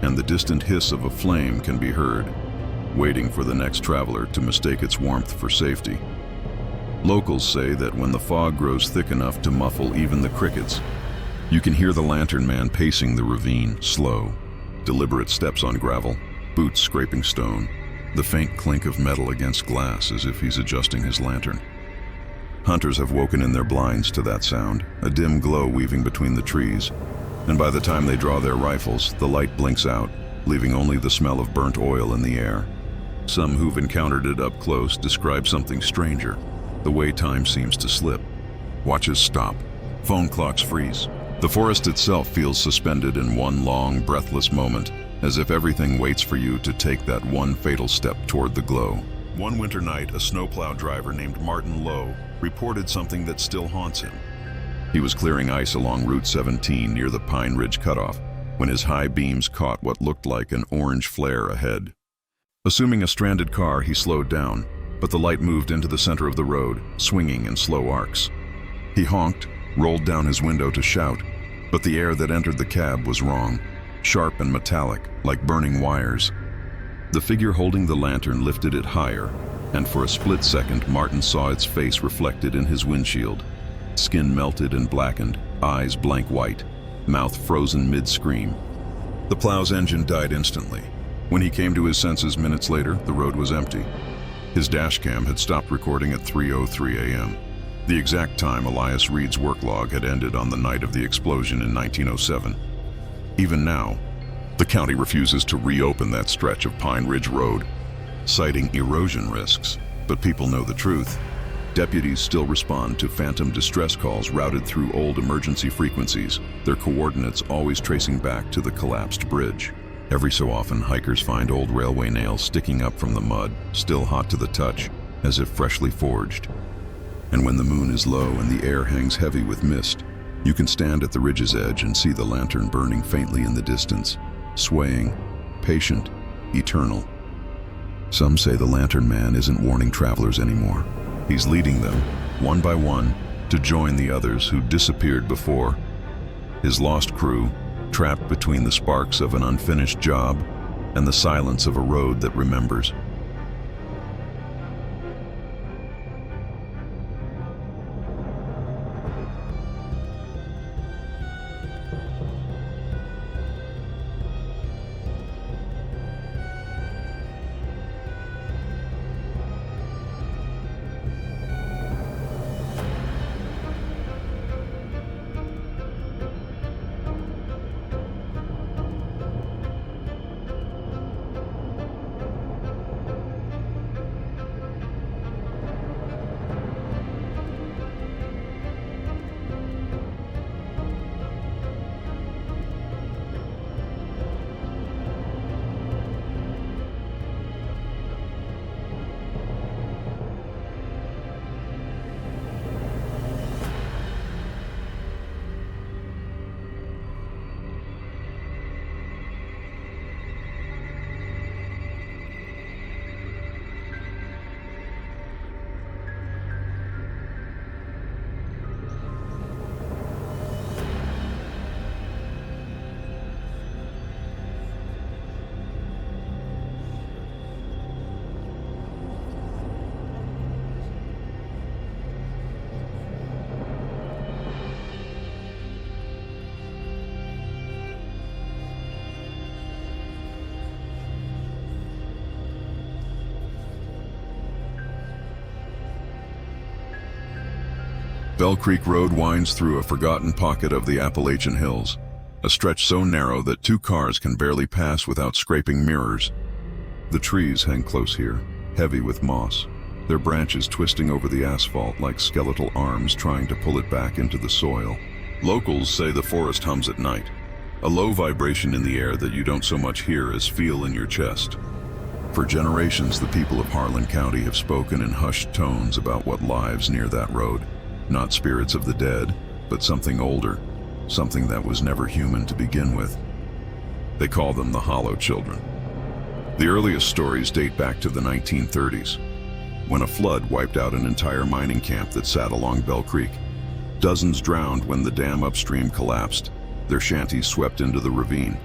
and the distant hiss of a flame can be heard, waiting for the next traveler to mistake its warmth for safety. Locals say that when the fog grows thick enough to muffle even the crickets, you can hear the Lantern Man pacing the ravine, slow, deliberate steps on gravel, boots scraping stone, the faint clink of metal against glass as if he's adjusting his lantern. Hunters have woken in their blinds to that sound, a dim glow weaving between the trees, and by the time they draw their rifles, the light blinks out, leaving only the smell of burnt oil in the air. Some who've encountered it up close describe something stranger, the way time seems to slip. Watches stop. Phone clocks freeze. The forest itself feels suspended in one long, breathless moment, as if everything waits for you to take that one fatal step toward the glow. One winter night, a snowplow driver named Martin Lowe reported something that still haunts him. He was clearing ice along Route 17 near the Pine Ridge Cutoff when his high beams caught what looked like an orange flare ahead. Assuming a stranded car, he slowed down, but the light moved into the center of the road, swinging in slow arcs. He honked, rolled down his window to shout, but the air that entered the cab was wrong, sharp and metallic, like burning wires. The figure holding the lantern lifted it higher, and for a split second, Martin saw its face reflected in his windshield. Skin melted and blackened, eyes blank white, mouth frozen mid-scream. The plow's engine died instantly. When he came to his senses minutes later, the road was empty. His dash cam had stopped recording at 3:03 a.m. The exact time Elias Reed's work log had ended on the night of the explosion in 1907. Even now, the county refuses to reopen that stretch of Pine Ridge Road, citing erosion risks. But people know the truth. Deputies still respond to phantom distress calls routed through old emergency frequencies, their coordinates always tracing back to the collapsed bridge. Every so often, hikers find old railway nails sticking up from the mud, still hot to the touch, as if freshly forged. And when the moon is low and the air hangs heavy with mist, you can stand at the ridge's edge and see the lantern burning faintly in the distance, swaying, patient, eternal. Some say the Lantern Man isn't warning travelers anymore. He's leading them, one by one, to join the others who disappeared before. His lost crew, trapped between the sparks of an unfinished job and the silence of a road that remembers. Bell Creek Road winds through a forgotten pocket of the Appalachian Hills, a stretch so narrow that two cars can barely pass without scraping mirrors. The trees hang close here, heavy with moss, their branches twisting over the asphalt like skeletal arms trying to pull it back into the soil. Locals say the forest hums at night, a low vibration in the air that you don't so much hear as feel in your chest. For generations, the people of Harlan County have spoken in hushed tones about what lives near that road. Not spirits of the dead, but something older, something that was never human to begin with. They call them the Hollow Children. The earliest stories date back to the 1930s, when a flood wiped out an entire mining camp that sat along Bell Creek. Dozens drowned when the dam upstream collapsed, their shanties swept into the ravine.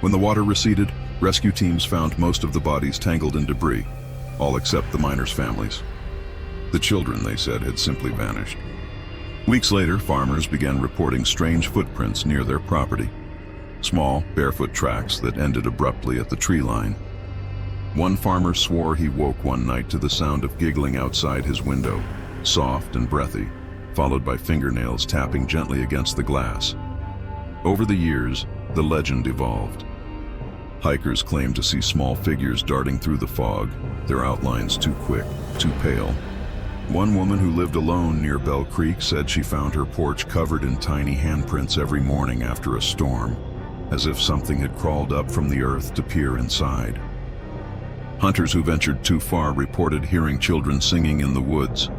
When the water receded, rescue teams found most of the bodies tangled in debris, all except the miners' families. The children, they said, had simply vanished. Weeks later, farmers began reporting strange footprints near their property. Small, barefoot tracks that ended abruptly at the tree line. One farmer swore he woke one night to the sound of giggling outside his window, soft and breathy, followed by fingernails tapping gently against the glass. Over the years, the legend evolved. Hikers claimed to see small figures darting through the fog, their outlines too quick, too pale. One woman who lived alone near Bell Creek said she found her porch covered in tiny handprints every morning after a storm, as if something had crawled up from the earth to peer inside. Hunters who ventured too far reported hearing children singing in the woods,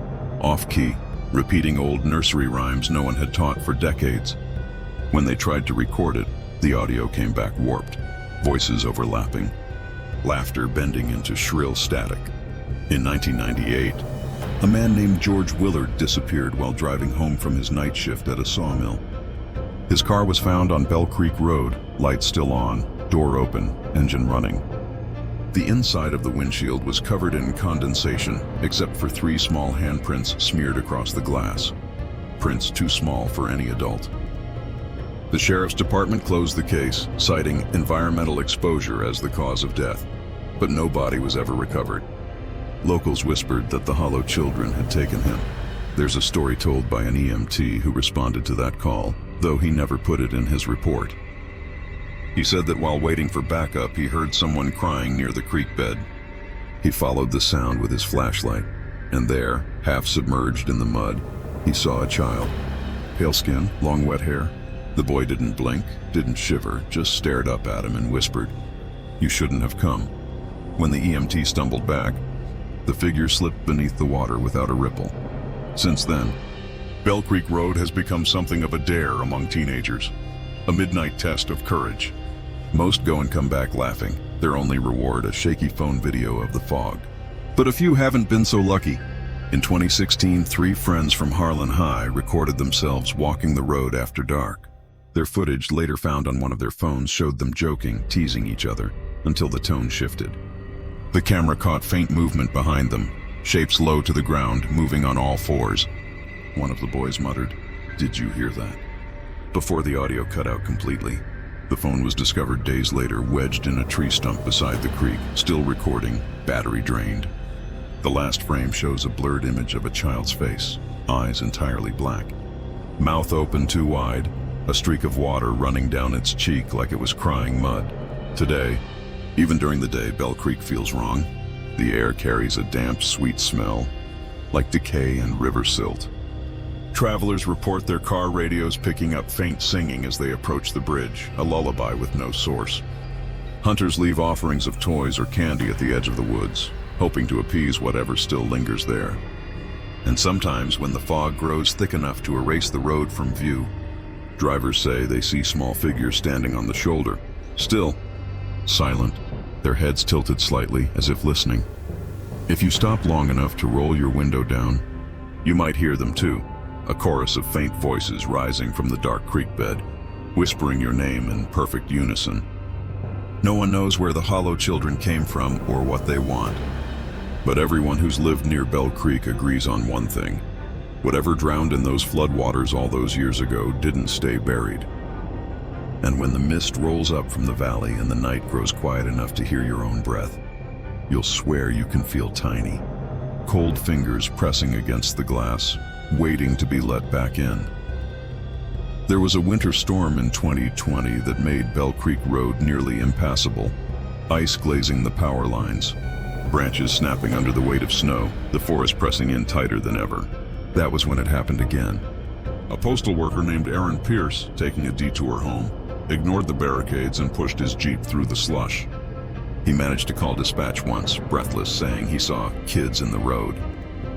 off-key, repeating old nursery rhymes no one had taught for decades. When they tried to record it, the audio came back warped, voices overlapping, laughter bending into shrill static. In 1998, a man named George Willard disappeared while driving home from his night shift at a sawmill. His car was found on Bell Creek Road, lights still on, door open, engine running. The inside of the windshield was covered in condensation, except for 3 small handprints smeared across the glass. Prints too small for any adult. The sheriff's department closed the case, citing environmental exposure as the cause of death, but no body was ever recovered. Locals whispered that the hollow children had taken him. There's a story told by an EMT who responded to that call, though he never put it in his report. He said that while waiting for backup, he heard someone crying near the creek bed. He followed the sound with his flashlight, and there, half submerged in the mud, he saw a child. Pale skin, long wet hair. The boy didn't blink, didn't shiver, just stared up at him and whispered, "You shouldn't have come." When the EMT stumbled back, the figure slipped beneath the water without a ripple. Since then, Bell Creek Road has become something of a dare among teenagers, a midnight test of courage. Most go and come back laughing, their only reward a shaky phone video of the fog. But a few haven't been so lucky. In 2016, 3 friends from Harlan High recorded themselves walking the road after dark. Their footage, later found on one of their phones, showed them joking, teasing each other, until the tone shifted. The camera caught faint movement behind them, shapes low to the ground, moving on all fours. One of the boys muttered, "Did you hear that?" Before the audio cut out completely. The phone was discovered days later, wedged in a tree stump beside the creek, still recording, battery drained. The last frame shows a blurred image of a child's face, eyes entirely black. Mouth open too wide, a streak of water running down its cheek like it was crying mud. Today, even during the day, Bell Creek feels wrong. The air carries a damp, sweet smell, like decay and river silt. Travelers report their car radios picking up faint singing as they approach the bridge, a lullaby with no source. Hunters leave offerings of toys or candy at the edge of the woods, hoping to appease whatever still lingers there. And sometimes, when the fog grows thick enough to erase the road from view, drivers say they see small figures standing on the shoulder, still, silent, their heads tilted slightly as if listening. If you stop long enough to roll your window down, you might hear them too, a chorus of faint voices rising from the dark creek bed, whispering your name in perfect unison. No one knows where the hollow children came from or what they want, but everyone who's lived near Bell Creek agrees on one thing. Whatever drowned in those floodwaters all those years ago didn't stay buried. And when the mist rolls up from the valley and the night grows quiet enough to hear your own breath, you'll swear you can feel tiny, cold fingers pressing against the glass, waiting to be let back in. There was a winter storm in 2020 that made Bell Creek Road nearly impassable, ice glazing the power lines, branches snapping under the weight of snow, the forest pressing in tighter than ever. That was when it happened again. A postal worker named Aaron Pierce, taking a detour home, ignored the barricades and pushed his Jeep through the slush. He managed to call dispatch once, breathless, saying he saw kids in the road.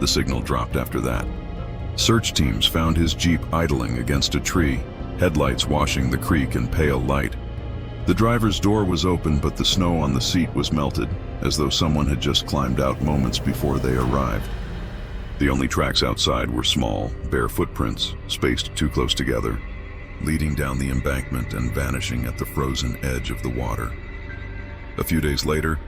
The signal dropped after that. Search teams found his Jeep idling against a tree, headlights washing the creek in pale light. The driver's door was open, but the snow on the seat was melted, as though someone had just climbed out moments before they arrived. The only tracks outside were small, bare footprints, spaced too close together, leading down the embankment and vanishing at the frozen edge of the water. A few days later,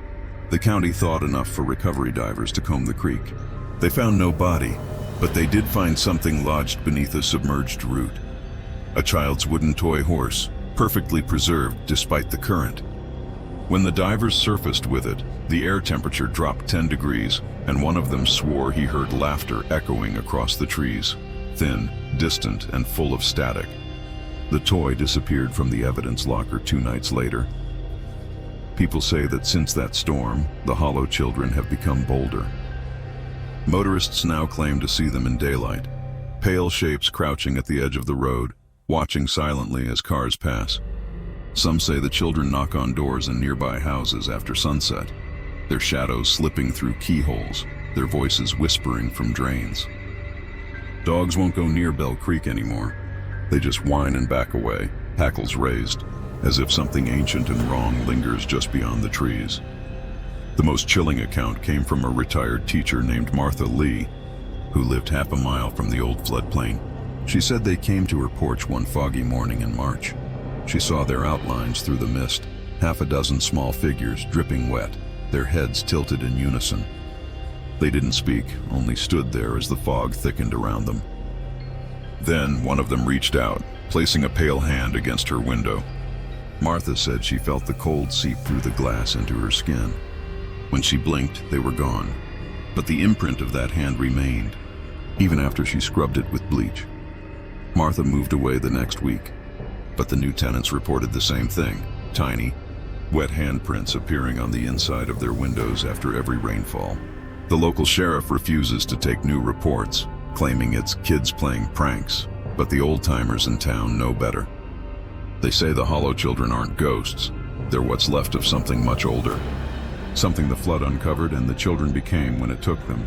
the county thawed enough for recovery divers to comb the creek. They found no body, but they did find something lodged beneath a submerged root. A child's wooden toy horse, perfectly preserved despite the current. When the divers surfaced with it, the air temperature dropped 10 degrees, and one of them swore he heard laughter echoing across the trees, thin, distant, and full of static. The toy disappeared from the evidence locker 2 nights later. People say that since that storm, the Hollow children have become bolder. Motorists now claim to see them in daylight, pale shapes crouching at the edge of the road, watching silently as cars pass. Some say the children knock on doors in nearby houses after sunset, their shadows slipping through keyholes, their voices whispering from drains. Dogs won't go near Bell Creek anymore. They just whine and back away, hackles raised, as if something ancient and wrong lingers just beyond the trees. The most chilling account came from a retired teacher named Martha Lee, who lived half a mile from the old floodplain. She said they came to her porch one foggy morning in March. She saw their outlines through the mist, half a dozen small figures dripping wet, their heads tilted in unison. They didn't speak, only stood there as the fog thickened around them. Then one of them reached out, placing a pale hand against her window. Martha said she felt the cold seep through the glass into her skin. When she blinked, they were gone. But the imprint of that hand remained, even after she scrubbed it with bleach. Martha moved away the next week, but the new tenants reported the same thing, tiny, wet handprints appearing on the inside of their windows after every rainfall. The local sheriff refuses to take new reports, claiming it's kids playing pranks, but the old-timers in town know better. They say the Hollow children aren't ghosts, they're what's left of something much older. Something the flood uncovered and the children became when it took them.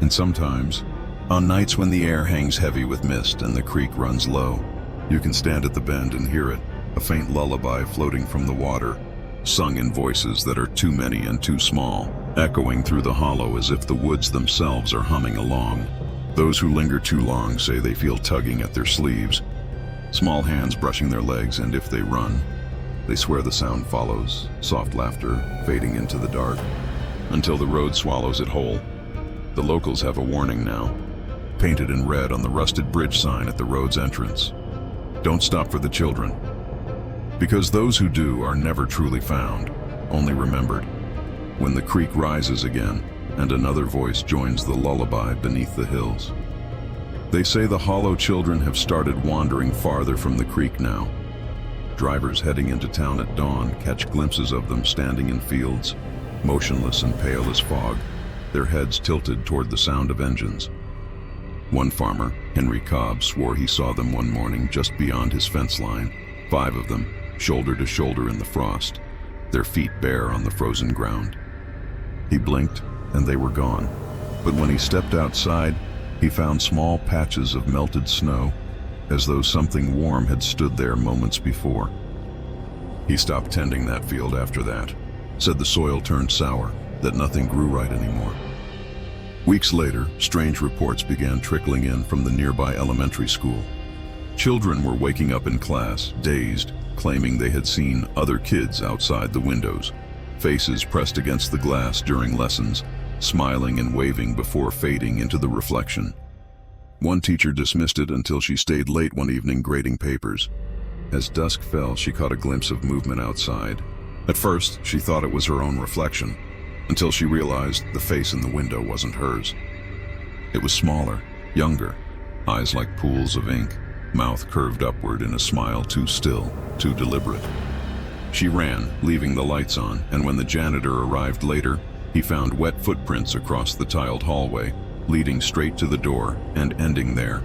And sometimes, on nights when the air hangs heavy with mist and the creek runs low, you can stand at the bend and hear it, a faint lullaby floating from the water, sung in voices that are too many and too small, echoing through the hollow as if the woods themselves are humming along. Those who linger too long say they feel tugging at their sleeves, small hands brushing their legs, and if they run, they swear the sound follows, soft laughter fading into the dark, until the road swallows it whole. The locals have a warning now, painted in red on the rusted bridge sign at the road's entrance. Don't stop for the children. Because those who do are never truly found, only remembered. When the creek rises again, and another voice joins the lullaby beneath the hills. They say the Hollow children have started wandering farther from the creek now. Drivers heading into town at dawn catch glimpses of them standing in fields, motionless and pale as fog, their heads tilted toward the sound of engines. One farmer, Henry Cobb, swore he saw them one morning just beyond his fence line, 5 of them, shoulder to shoulder in the frost, their feet bare on the frozen ground. He blinked, and they were gone. But when he stepped outside, he found small patches of melted snow, as though something warm had stood there moments before. He stopped tending that field after that, said the soil turned sour, that nothing grew right anymore. Weeks later, strange reports began trickling in from the nearby elementary school. Children were waking up in class, dazed, claiming they had seen other kids outside the windows, faces pressed against the glass during lessons, smiling and waving before fading into the reflection. One teacher dismissed it until she stayed late one evening grading papers. As dusk fell, she caught a glimpse of movement outside. At first, she thought it was her own reflection, until she realized the face in the window wasn't hers. It was smaller, younger, eyes like pools of ink, mouth curved upward in a smile too still, too deliberate. She ran, leaving the lights on, and when the janitor arrived later, he found wet footprints across the tiled hallway, leading straight to the door and ending there.